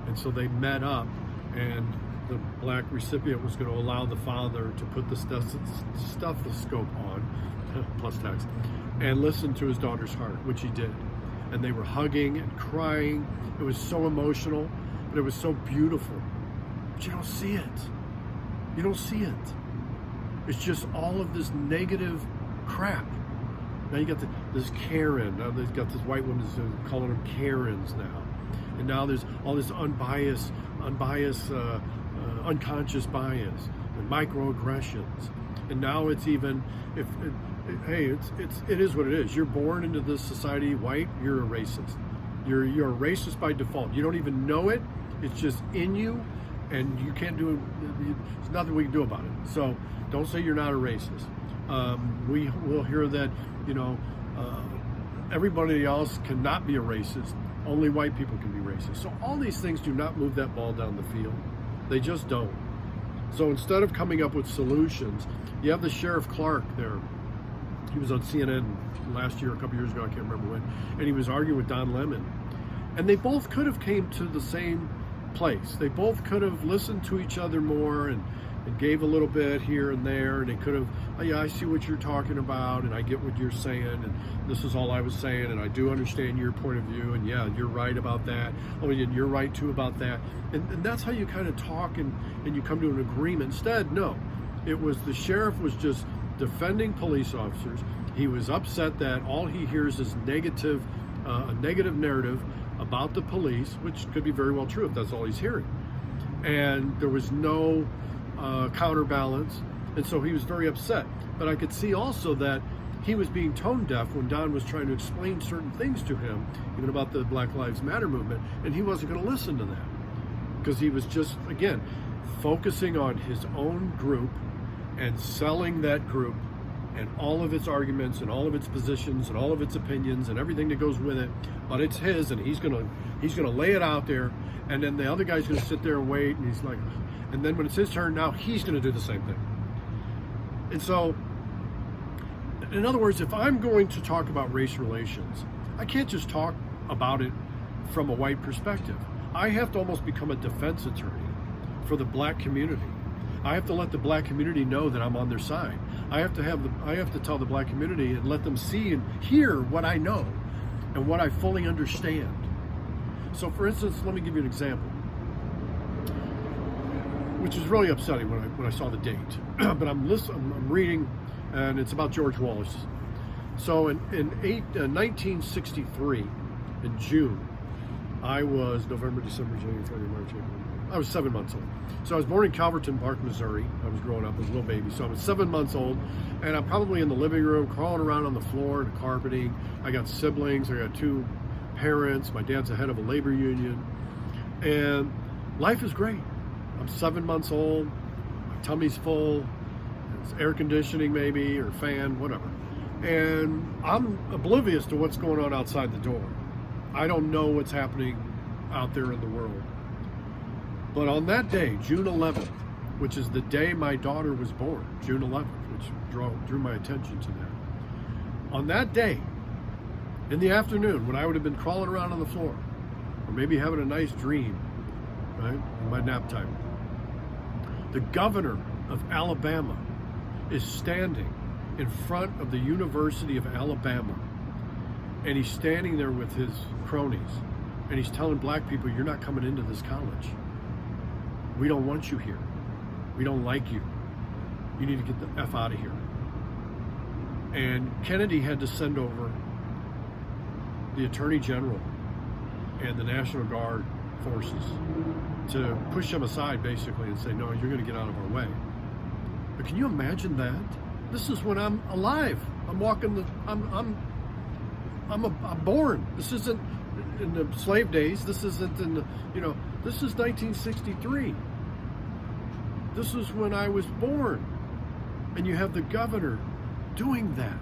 And so they met up, and the black recipient was going to allow the father to put the stethoscope on, plus tax, and listen to his daughter's heart, which he did. And they were hugging and crying. It was so emotional, but it was so beautiful. But you don't see it. You don't see it. It's just all of this negative crap. Now you got this Karen. Now they've got this white woman calling them Karens now. And now there's all this unbiased, unconscious bias and microaggressions. And now it's even, it is what it is. You're born into this society white, you're a racist. You're a racist by default. You don't even know it. It's just in you, and you can't do it. There's nothing we can do about it. So don't say you're not a racist. We will hear that, everybody else cannot be a racist. Only white people can be racist. So all these things do not move that ball down the field. They just don't. So instead of coming up with solutions, you have the Sheriff Clark there. He was on CNN last year, a couple years ago, I can't remember when, and he was arguing with Don Lemon. And they both could have came to the same place. They both could have listened to each other more and gave a little bit here and there, and they could have, oh yeah, I see what you're talking about, and I get what you're saying, and this is all I was saying, and I do understand your point of view, and yeah, you're right about that. Oh, and you're right too about that. And that's how you kind of talk and you come to an agreement. Instead, no. It was the sheriff was just defending police officers. He was upset that all he hears is a negative narrative about the police, which could be very well true if that's all he's hearing. And there was no counterbalance, and so he was very upset. But I could see also that he was being tone deaf when Don was trying to explain certain things to him, even about the Black Lives Matter movement, and he wasn't going to listen to that because he was just, again, focusing on his own group and selling that group and all of its arguments and all of its positions and all of its opinions and everything that goes with it. But it's his, and he's gonna lay it out there, and then the other guy's gonna sit there and wait, and he's like, and then when it's his turn, now he's gonna do the same thing. And so, in other words, if I'm going to talk about race relations, I can't just talk about it from a white perspective. I have to almost become a defense attorney for the black community. I have to let the black community know that I'm on their side. I have to tell the black community and let them see and hear what I know and what I fully understand. So, for instance, let me give you an example, which is really upsetting when I saw the date. But I'm reading, and it's about George Wallace. So, in 1963, in June, I was November, December, January, February, March, April. I was 7 months old. So I was born in Calverton Park, Missouri. I was growing up as a little baby. So I was 7 months old, and I'm probably in the living room, crawling around on the floor, the carpeting. I got siblings. I got two parents. My dad's the head of a labor union. And life is great. I'm 7 months old. My tummy's full. It's air conditioning maybe, or fan, whatever. And I'm oblivious to what's going on outside the door. I don't know what's happening out there in the world. But on that day, June 11th, which is the day my daughter was born, June 11th, which drew my attention to that, On that day, in the afternoon, when I would have been crawling around on the floor, or maybe having a nice dream, right, in my nap time, the governor of Alabama is standing in front of the University of Alabama, and he's standing there with his cronies, and he's telling black people, you're not coming into this college. We don't want you here. We don't like you. You need to get the F out of here. And Kennedy had to send over the Attorney General and the National Guard forces to push him aside, basically, and say, no, you're going to get out of our way. But can you imagine that? This is when I'm alive. I'm walking the, I'm born. This isn't in the slave days. This isn't in the, this is 1963. This is when I was born. And you have the governor doing that.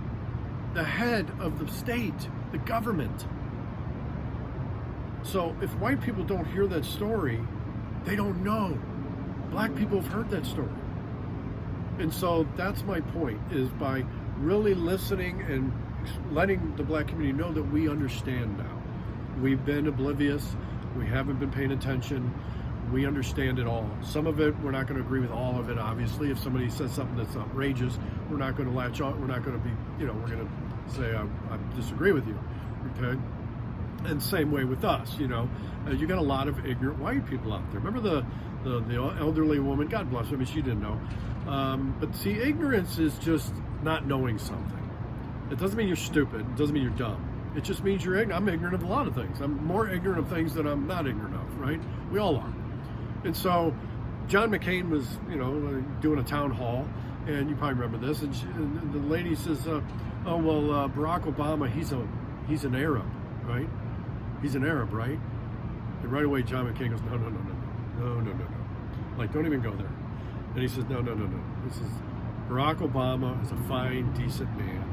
The head of the state, the government. So if white people don't hear that story, they don't know. Black people have heard that story. And so that's my point, is by really listening and letting the black community know that we understand now. We've been oblivious. We haven't been paying attention. We understand it all. Some of it, we're not going to agree with all of it, obviously. If somebody says something that's outrageous, we're not going to latch on. We're not going to be, we're going to say, I disagree with you, okay? And same way with us, you got a lot of ignorant white people out there. Remember the elderly woman, God bless her, I mean, she didn't know. But see, ignorance is just not knowing something. It doesn't mean you're stupid. It doesn't mean you're dumb. It just means you're ignorant. I'm ignorant of a lot of things. I'm more ignorant of things than I'm not ignorant of, right? We all are. And so John McCain was, doing a town hall, and you probably remember this, and the lady says, Barack Obama, he's an Arab, right? He's an Arab, right? And right away, John McCain goes, no. Like, don't even go there. And he says, no. This is, Barack Obama is a fine, decent man.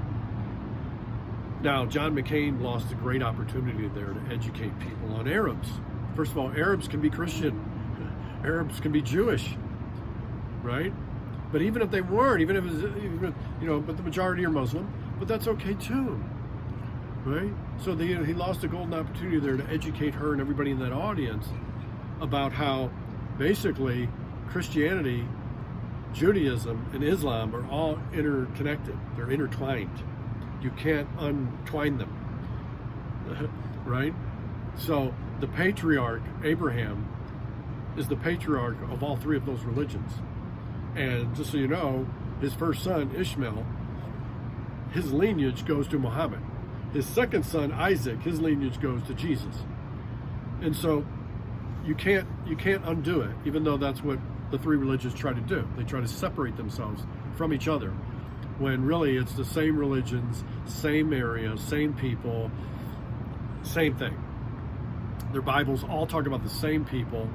Now, John McCain lost a great opportunity there to educate people on Arabs. First of all, Arabs can be Christian. Arabs can be Jewish, right? But even if they weren't, even if it was, but the majority are Muslim, but that's okay too, right? So he lost a golden opportunity there to educate her and everybody in that audience about how basically Christianity, Judaism, and Islam are all interconnected. They're intertwined. You can't untwine them, right? So the patriarch, Abraham, is the patriarch of all three of those religions. And just so you know, his first son, Ishmael, his lineage goes to Muhammad. His second son, Isaac, his lineage goes to Jesus. And so you can't undo it, even though that's what the three religions try to do. They try to separate themselves from each other, when really it's the same religions, same area, same people, same thing. Their Bibles all talk about the same people.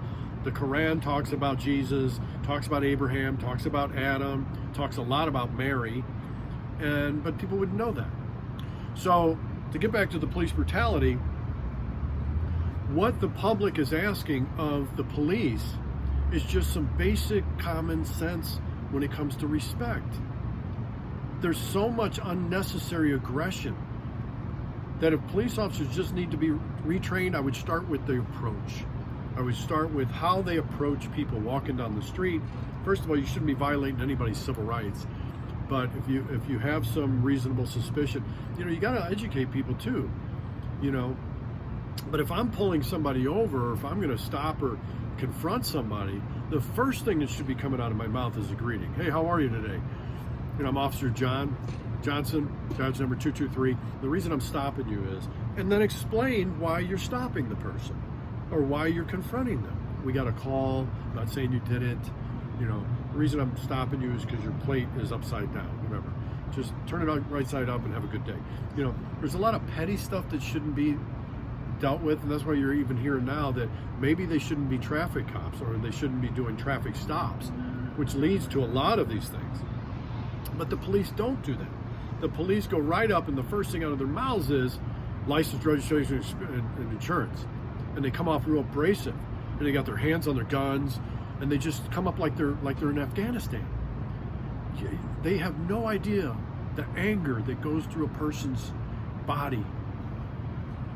The Quran talks about Jesus, talks about Abraham, talks about Adam, talks a lot about Mary, but people wouldn't know that. So to get back to the police brutality, what the public is asking of the police is just some basic common sense when it comes to respect. There's so much unnecessary aggression that if police officers just need to be retrained, I would start with the approach. I would start with how they approach people walking down the street. First of all, you shouldn't be violating anybody's civil rights. But if you have some reasonable suspicion, you got to educate people too, But if I'm pulling somebody over, or if I'm going to stop or confront somebody, the first thing that should be coming out of my mouth is a greeting. Hey, how are you today? I'm Officer John Johnson, badge number 223. The reason I'm stopping you is, and then explain why you're stopping the person or why you're confronting them. We got a call, I'm not saying you did it. The reason I'm stopping you is because your plate is upside down. Remember, just turn it on right side up and have a good day. There's a lot of petty stuff that shouldn't be dealt with, and that's why you're even hearing now that maybe they shouldn't be traffic cops, or they shouldn't be doing traffic stops, which leads to a lot of these things. But the police don't do that. The police go right up, and the first thing out of their mouths is license, registration, and insurance. And they come off real abrasive, and they got their hands on their guns, and they just come up like they're in Afghanistan. They have no idea the anger that goes through a person's body,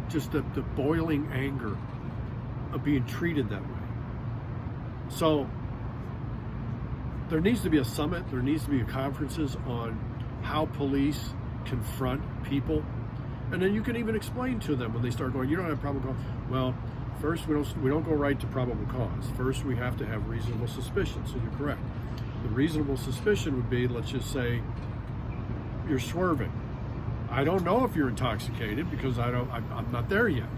just the boiling anger of being treated that way. So there needs to be a summit, there needs to be conferences on how police confront people. And then you can even explain to them when they start going, you don't have probable cause. Well, first, we don't go right to probable cause. First, we have to have reasonable suspicion. So you're correct. The reasonable suspicion would be, let's just say, you're swerving. I don't know if you're intoxicated because I'm not there yet.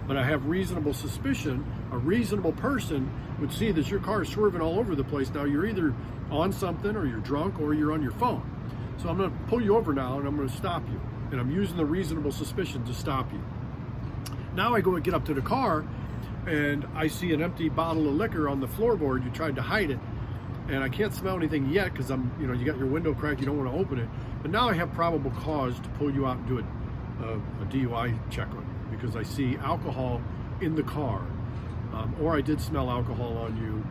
But I have reasonable suspicion. A reasonable person would see that your car is swerving all over the place. Now you're either on something, or you're drunk, or you're on your phone. So I'm going to pull you over now, and I'm going to stop you. And I'm using the reasonable suspicion to stop you. Now I go and get up to the car, and I see an empty bottle of liquor on the floorboard. You tried to hide it, and I can't smell anything yet because you got your window cracked. You don't want to open it. But now I have probable cause to pull you out and do a DUI check on you because I see alcohol in the car, or I did smell alcohol on you,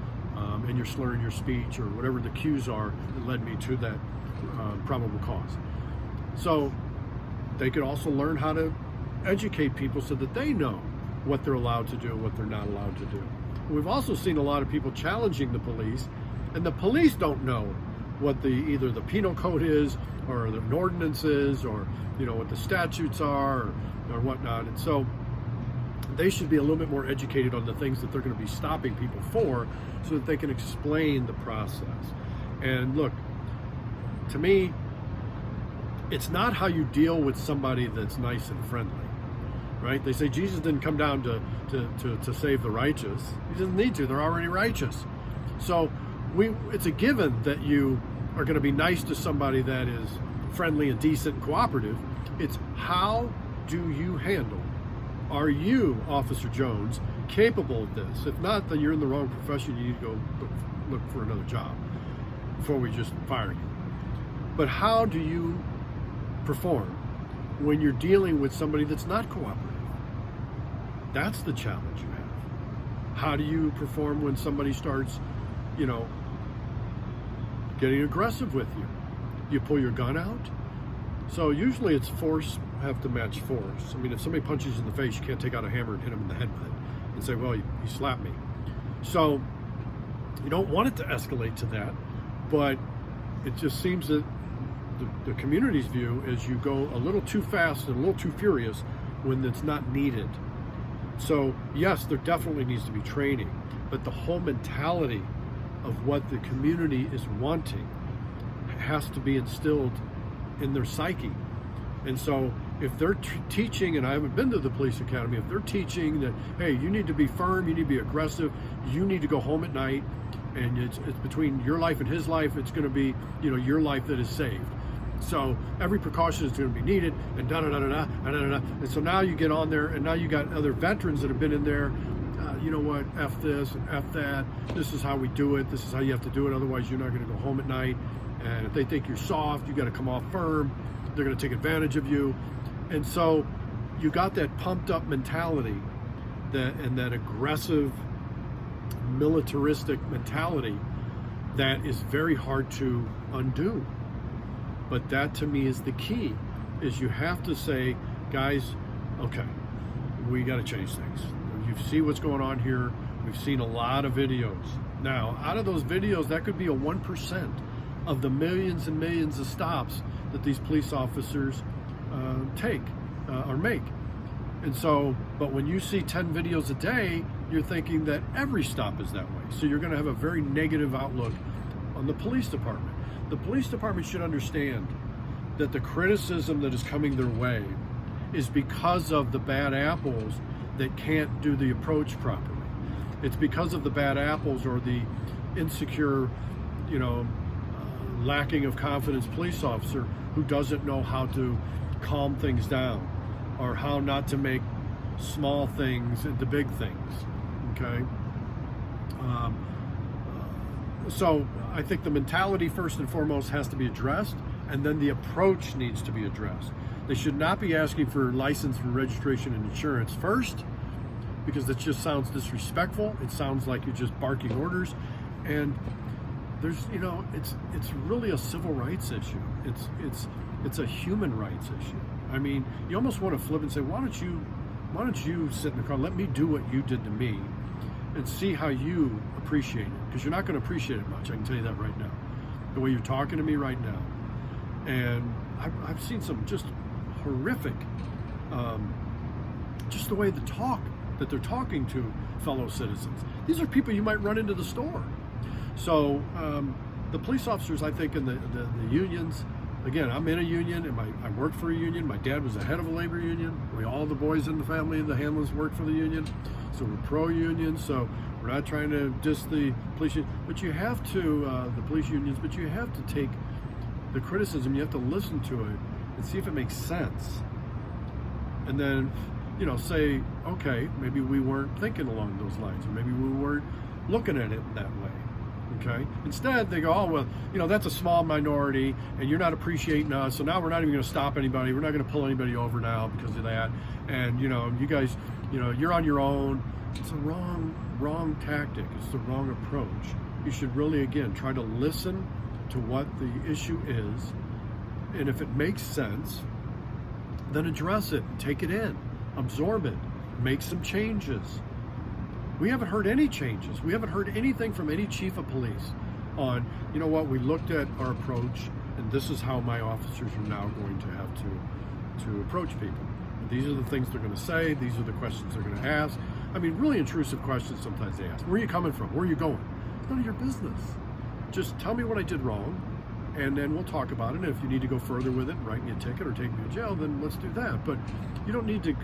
and you're slurring your speech, or whatever the cues are that led me to that probable cause. So they could also learn how to educate people so that they know what they're allowed to do and what they're not allowed to do. We've also seen a lot of people challenging the police, and the police don't know what either the penal code is, or the ordinance is, or what the statutes are, or whatnot. And so they should be a little bit more educated on the things that they're going to be stopping people for, so that they can explain the process. And look, to me, it's not how you deal with somebody that's nice and friendly, right? They say Jesus didn't come down to save the righteous. He doesn't need to. They're already righteous. So it's a given that you are going to be nice to somebody that is friendly and decent and cooperative. It's how do you handle? Are you, Officer Jones, capable of this? If not, then you're in the wrong profession. You need to go look for another job before we just fire you. But how do you perform when you're dealing with somebody that's not cooperative? That's the challenge you have. How do you perform when somebody starts, getting aggressive with you? You pull your gun out? So usually it's force have to match force. I mean, if somebody punches you in the face, you can't take out a hammer and hit them in the head with it and say, well, he slapped me. So you don't want it to escalate to that, but it just seems that the community's view is you go a little too fast and a little too furious when it's not needed. So yes, there definitely needs to be training, but the whole mentality of what the community is wanting has to be instilled in their psyche. And so if they're teaching, and I haven't been to the police academy, if they're teaching that, hey, you need to be firm, you need to be aggressive, you need to go home at night, and it's between your life and his life, it's going to be your life that is saved. So every precaution is going to be needed, and da-da-da-da-da, da-da-da-da. And so now you get on there, and now you got other veterans that have been in there, you know what, F this and F that, this is how we do it, this is how you have to do it, otherwise you're not going to go home at night. And if they think you're soft, you got to come off firm, they're going to take advantage of you. And so you got that pumped up mentality, that aggressive, militaristic mentality that is very hard to undo. But that to me is the key, is you have to say, guys, okay, we got to change things. You see what's going on here. We've seen a lot of videos. Now, out of those videos, that could be a 1% of the millions and millions of stops that these police officers take or make. And so, but when you see 10 videos a day, you're thinking that every stop is that way. So you're going to have a very negative outlook on the police department. The police department should understand that the criticism that is coming their way is because of the bad apples that can't do the approach properly. It's because of the bad apples or the insecure, lacking of confidence police officer who doesn't know how to calm things down or how not to make small things into big things. Okay. So I think the mentality first and foremost has to be addressed, and then the approach needs to be addressed. They should not be asking for license and registration and insurance first, because it just sounds disrespectful. It sounds like you're just barking orders. And there's, it's really a civil rights issue. It's a human rights issue. I mean, you almost want to flip and say, why don't you sit in the car, and let me do what you did to me, and see how you appreciate it, because you're not going to appreciate it much. I can tell you that right now. The way you're talking to me right now, and I've seen some just horrific, just the way that they're talking to fellow citizens. These are people you might run into the store. So the police officers, I think, in the unions, again, I'm in a union, and I worked for a union. My dad was the head of a labor union. All the boys in the family, the Hanlons, worked for the union. So we're pro-union, so we're not trying to diss the police union. But you have to, the police unions, but you have to take the criticism, you have to listen to it and see if it makes sense. And then, say, okay, maybe we weren't thinking along those lines, or maybe we weren't looking at it that way. Okay. Instead, they go, oh, well, that's a small minority, and you're not appreciating us, so now we're not even going to stop anybody. We're not going to pull anybody over now because of that. And, you guys, you're on your own. It's a wrong tactic. It's the wrong approach. You should really, again, try to listen to what the issue is, and if it makes sense, then address it, take it in, absorb it, make some changes. We haven't heard any changes. We haven't heard anything from any chief of police on, we looked at our approach, and this is how my officers are now going to have to approach people. And these are the things they're going to say. These are the questions they're going to ask. I mean, really intrusive questions sometimes they ask. Where are you coming from? Where are you going? It's none of your business. Just tell me what I did wrong, and then we'll talk about it. And if you need to go further with it, write me a ticket or take me to jail, then let's do that. But you don't need to,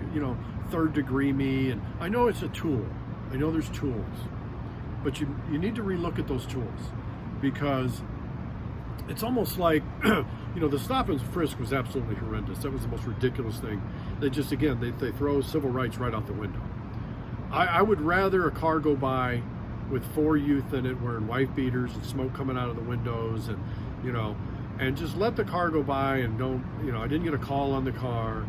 third degree me. And I know it's a tool. I know there's tools, but you need to relook at those tools, because it's almost like, the stop and frisk was absolutely horrendous. That was the most ridiculous thing. They just, again, they throw civil rights right out the window. I would rather a car go by with 4 youth in it wearing wife beaters and smoke coming out of the windows, and, and just let the car go by and don't, I didn't get a call on the car,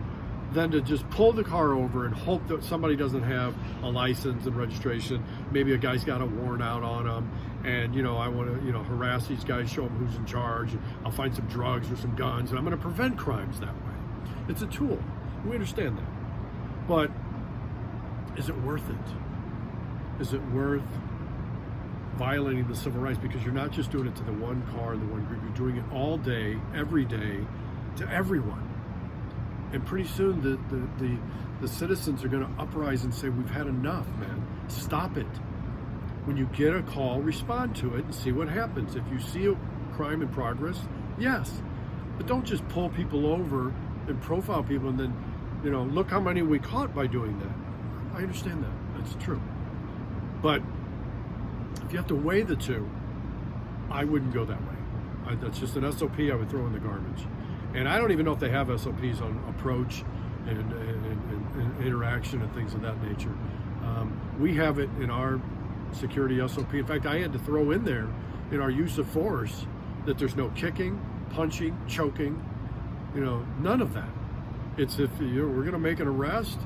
than to just pull the car over and hope that somebody doesn't have a license and registration. Maybe a guy's got a warrant out on him, and I want to harass these guys, show them who's in charge, and I'll find some drugs or some guns, and I'm going to prevent crimes that way. It's a tool. We understand that. But is it worth it? Is it worth violating the civil rights? Because you're not just doing it to the one car and the one group, you're doing it all day, every day, to everyone. And pretty soon the citizens are going to uprise and say, we've had enough, man. Stop it. When you get a call, respond to it and see what happens. If you see a crime in progress, yes. But don't just pull people over and profile people and then, look how many we caught by doing that. I understand that. That's true. But if you have to weigh the two, I wouldn't go that way. That's just an SOP I would throw in the garbage. And I don't even know if they have SOPs on approach and interaction and things of that nature. We have it in our security SOP. In fact, I had to throw in there in our use of force that there's no kicking, punching, choking, none of that. It's if we're going to make an arrest,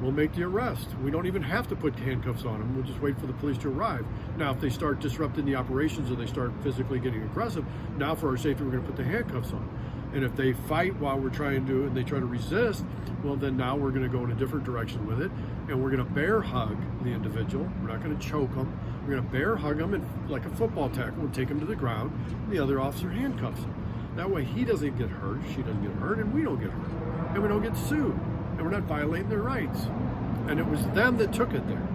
we'll make the arrest. We don't even have to put handcuffs on them. We'll just wait for the police to arrive. Now, if they start disrupting the operations or they start physically getting aggressive, now for our safety, we're going to put the handcuffs on. And if they fight while we're trying to, and they try to resist, well, then now we're going to go in a different direction with it, and we're going to bear hug the individual. We're not going to choke them. We're going to bear hug them, and like a football tackle, and take them to the ground, and the other officer handcuffs him. That way he doesn't get hurt, she doesn't get hurt, and we don't get hurt. And we don't get sued, and we're not violating their rights. And it was them that took it there.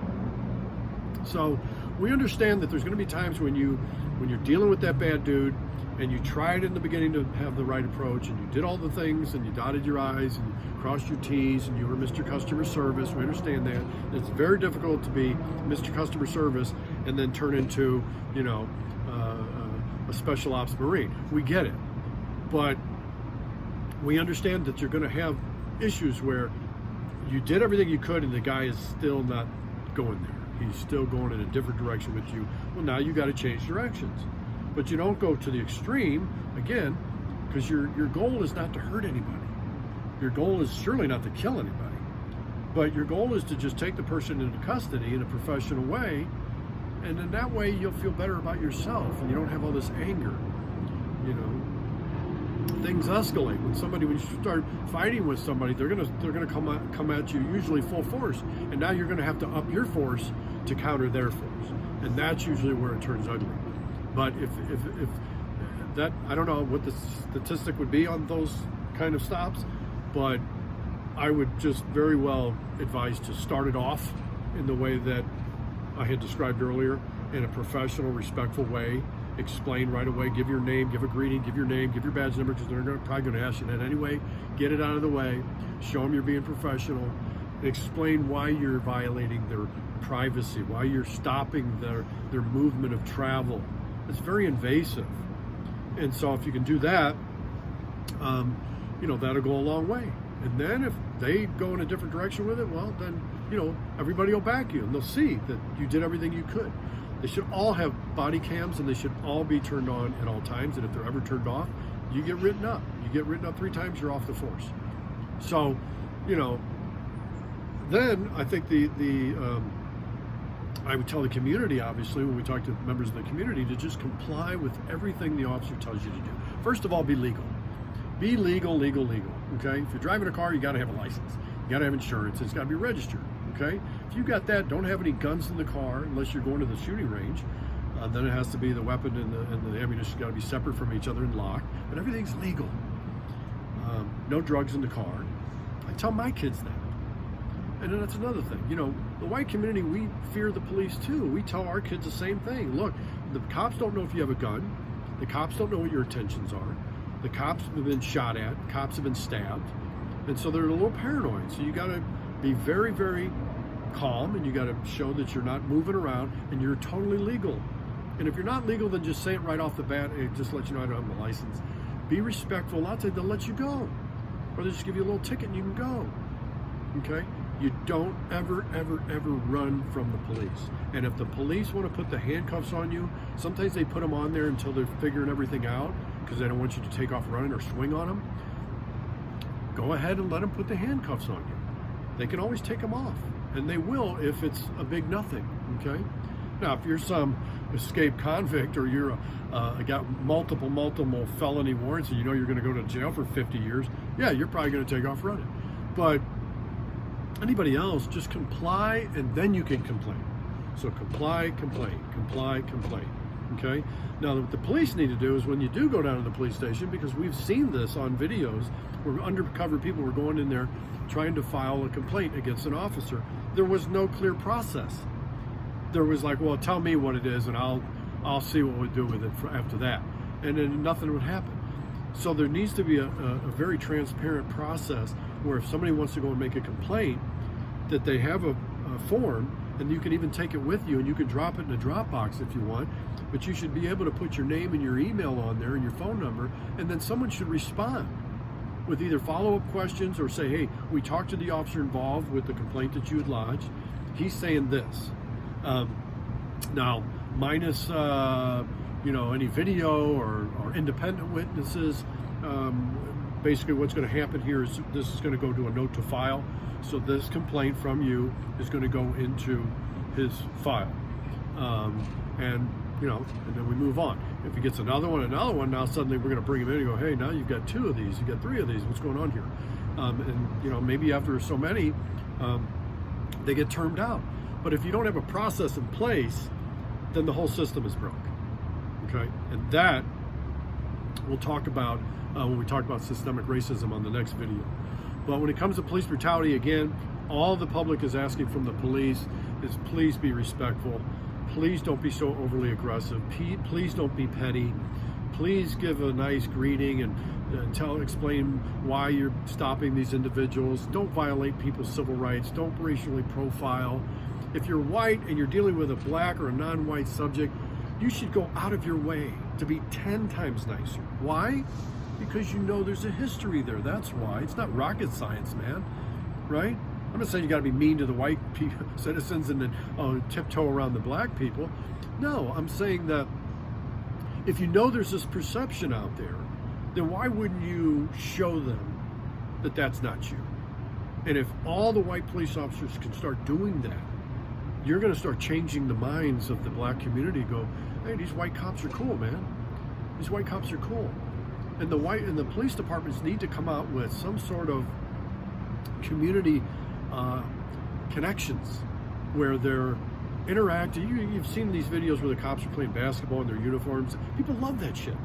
So we understand that there's going to be times when you're dealing with that bad dude, and you tried in the beginning to have the right approach, and you did all the things, and you dotted your I's, and you crossed your T's, and you were Mr. Customer Service. We understand that. It's very difficult to be Mr. Customer Service and then turn into, a Special Ops Marine. We get it. But we understand that you're going to have issues where you did everything you could, and the guy is still not going there. He's still going in a different direction with you. Well, now you got to change directions. But you don't go to the extreme, again, because your goal is not to hurt anybody. Your goal is surely not to kill anybody. But your goal is to just take the person into custody in a professional way And then that way you'll feel better about yourself, and you don't have all this anger. You know, things escalate when you start fighting with somebody, they're gonna come at you usually full force, and now you're gonna have to up your force to counter their force, and that's usually where it turns ugly. But if that, I don't know what the statistic would be on those kind of stops, but I would just very well advise to start it off in the way that I had described earlier, in a professional, respectful way. Explain right away, give your name, give a greeting, give your name, give your badge number, because they're probably going to ask you that anyway. Get it out of the way, show them you're being professional, explain why you're violating their privacy, why you're stopping their movement of travel. It's very invasive. And so if you can do that, you know, that'll go a long way. And then if they go in a different direction with it, well, then, you know, everybody will back you, and they'll see that you did everything you could. They should all have body cams, and they should all be turned on at all times. And if they're ever turned off, you get written up. You get written up 3 times, you're off the force. So, you know, then I think I would tell the community, obviously, when we talk to members of the community, to just comply with everything the officer tells you to do. First of all, be legal. Be legal, okay? If you're driving a car, you got to have a license. You got to have insurance. It's got to be registered, okay? If you got that, don't have any guns in the car unless you're going to the shooting range. Then it has to be the weapon and the ammunition got to be separate from each other and locked. But everything's legal. No drugs in the car. I tell my kids that. And then that's another thing. You know, the white community, we fear the police too. We tell our kids the same thing. Look, the cops don't know if you have a gun. The cops don't know what your intentions are. The cops have been shot at. Cops have been stabbed. And so they're a little paranoid. So you got to be very, very calm, and you got to show that you're not moving around and you're totally legal. And if you're not legal, then just say it right off the bat. Hey, just let you know I don't have a license. Be respectful. A lot of times they'll let you go. Or they'll just give you a little ticket and you can go. Okay? You don't ever run from the police. And if the police want to put the handcuffs on you, sometimes they put them on there until they're figuring everything out, because they don't want you to take off running or swing on them. Go ahead and let them put the handcuffs on you. They can always take them off, and they will if it's a big nothing, okay? Now, if you're some escaped convict, or you're got multiple felony warrants, and you know you're going to go to jail for 50 years, yeah, you're probably going to take off running. But anybody else, just comply, and then you can complain. So comply, complain, okay? Now, what the police need to do is when you do go down to the police station, because we've seen this on videos where undercover people were going in there trying to file a complaint against an officer, there was no clear process. There was like, well, tell me what it is, and I'll see what we do with it after that. And then nothing would happen. So there needs to be a very transparent process where if somebody wants to go and make a complaint, that they have a form, and you can even take it with you, and you can drop it in a Dropbox if you want, but you should be able to put your name and your email on there and your phone number, and then someone should respond with either follow-up questions or say, hey, we talked to the officer involved with the complaint that you had lodged. He's saying this. Now, minus any video or independent witnesses, basically what's going to happen here is this is going to go to a note to file. So this complaint from you is going to go into his file. And then we move on. If he gets another one, now suddenly we're going to bring him in and go, hey, now you've got 2 of these, you've got 3 of these, what's going on here? And maybe after so many, they get termed out. But if you don't have a process in place, then the whole system is broke. Okay? And that we'll talk about when we talk about systemic racism on the next video. But when it comes to police brutality, again, all the public is asking from the police is please be respectful. Please don't be so overly aggressive. Please don't be petty. Please give a nice greeting and explain why you're stopping these individuals. Don't violate people's civil rights. Don't racially profile. If you're white and you're dealing with a black or a non-white subject, you should go out of your way to be 10 times nicer. Why? Because you know there's a history there. That's why. It's not rocket science, man. Right? I'm not saying you got to be mean to the white citizens and then tiptoe around the black people. No, I'm saying that if you know there's this perception out there, then why wouldn't you show them that that's not you? And if all the white police officers can start doing that, you're going to start changing the minds of the black community. Go, hey, these white cops are cool, man. These white cops are cool. And the police departments need to come out with some sort of community connections where they're interacting. You've seen these videos where the cops are playing basketball in their uniforms. People love that shit.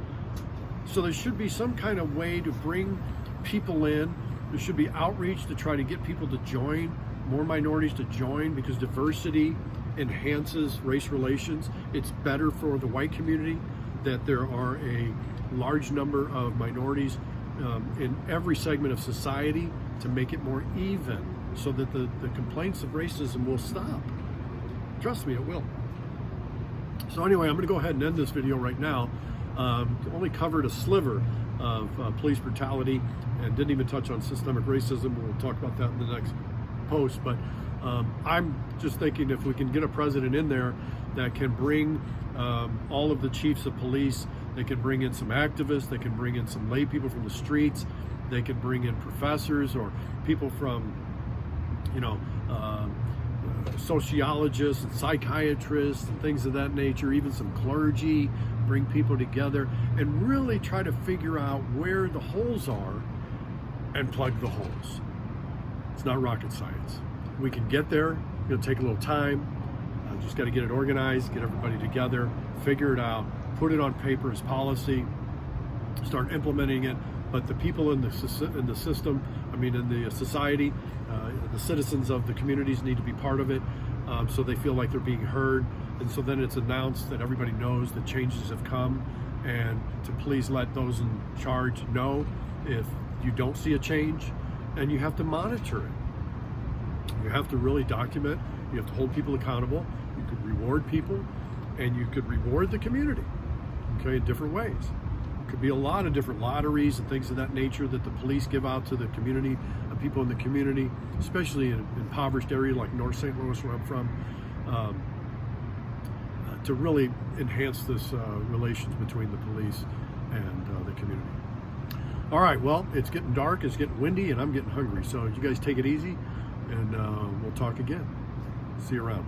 So there should be some kind of way to bring people in. There should be outreach to try to get people to join, more minorities to join, because diversity enhances race relations. It's better for the white community that there are a large number of minorities in every segment of society to make it more even, so that the complaints of racism will stop. Trust me, it will. So anyway, I'm going to go ahead and end this video right now. Only covered a sliver of police brutality and didn't even touch on systemic racism. We'll talk about that in the next post. But I'm just thinking if we can get a president in there that can bring all of the chiefs of police, they can bring in some activists, they can bring in some lay people from the streets, they can bring in professors or people from, sociologists and psychiatrists and things of that nature, even some clergy, bring people together and really try to figure out where the holes are and plug the holes. It's not rocket science. We can get there. It'll take a little time. Just got to get it organized, get everybody together, figure it out, put it on paper as policy, start implementing it. But the people in the system, in the society, the citizens of the communities need to be part of it, so they feel like they're being heard. And so then it's announced that everybody knows that changes have come, and to please let those in charge know if you don't see a change, and you have to monitor it. You have to really document. You have to hold people accountable. You could reward people, and you could reward the community, okay, in different ways. Could be a lot of different lotteries and things of that nature that the police give out to the community, people in the community, especially in impoverished areas like North St. Louis, where I'm from, to really enhance this relations between the police and the community. All right, well, it's getting dark, it's getting windy, and I'm getting hungry. So you guys take it easy, and we'll talk again. See you around.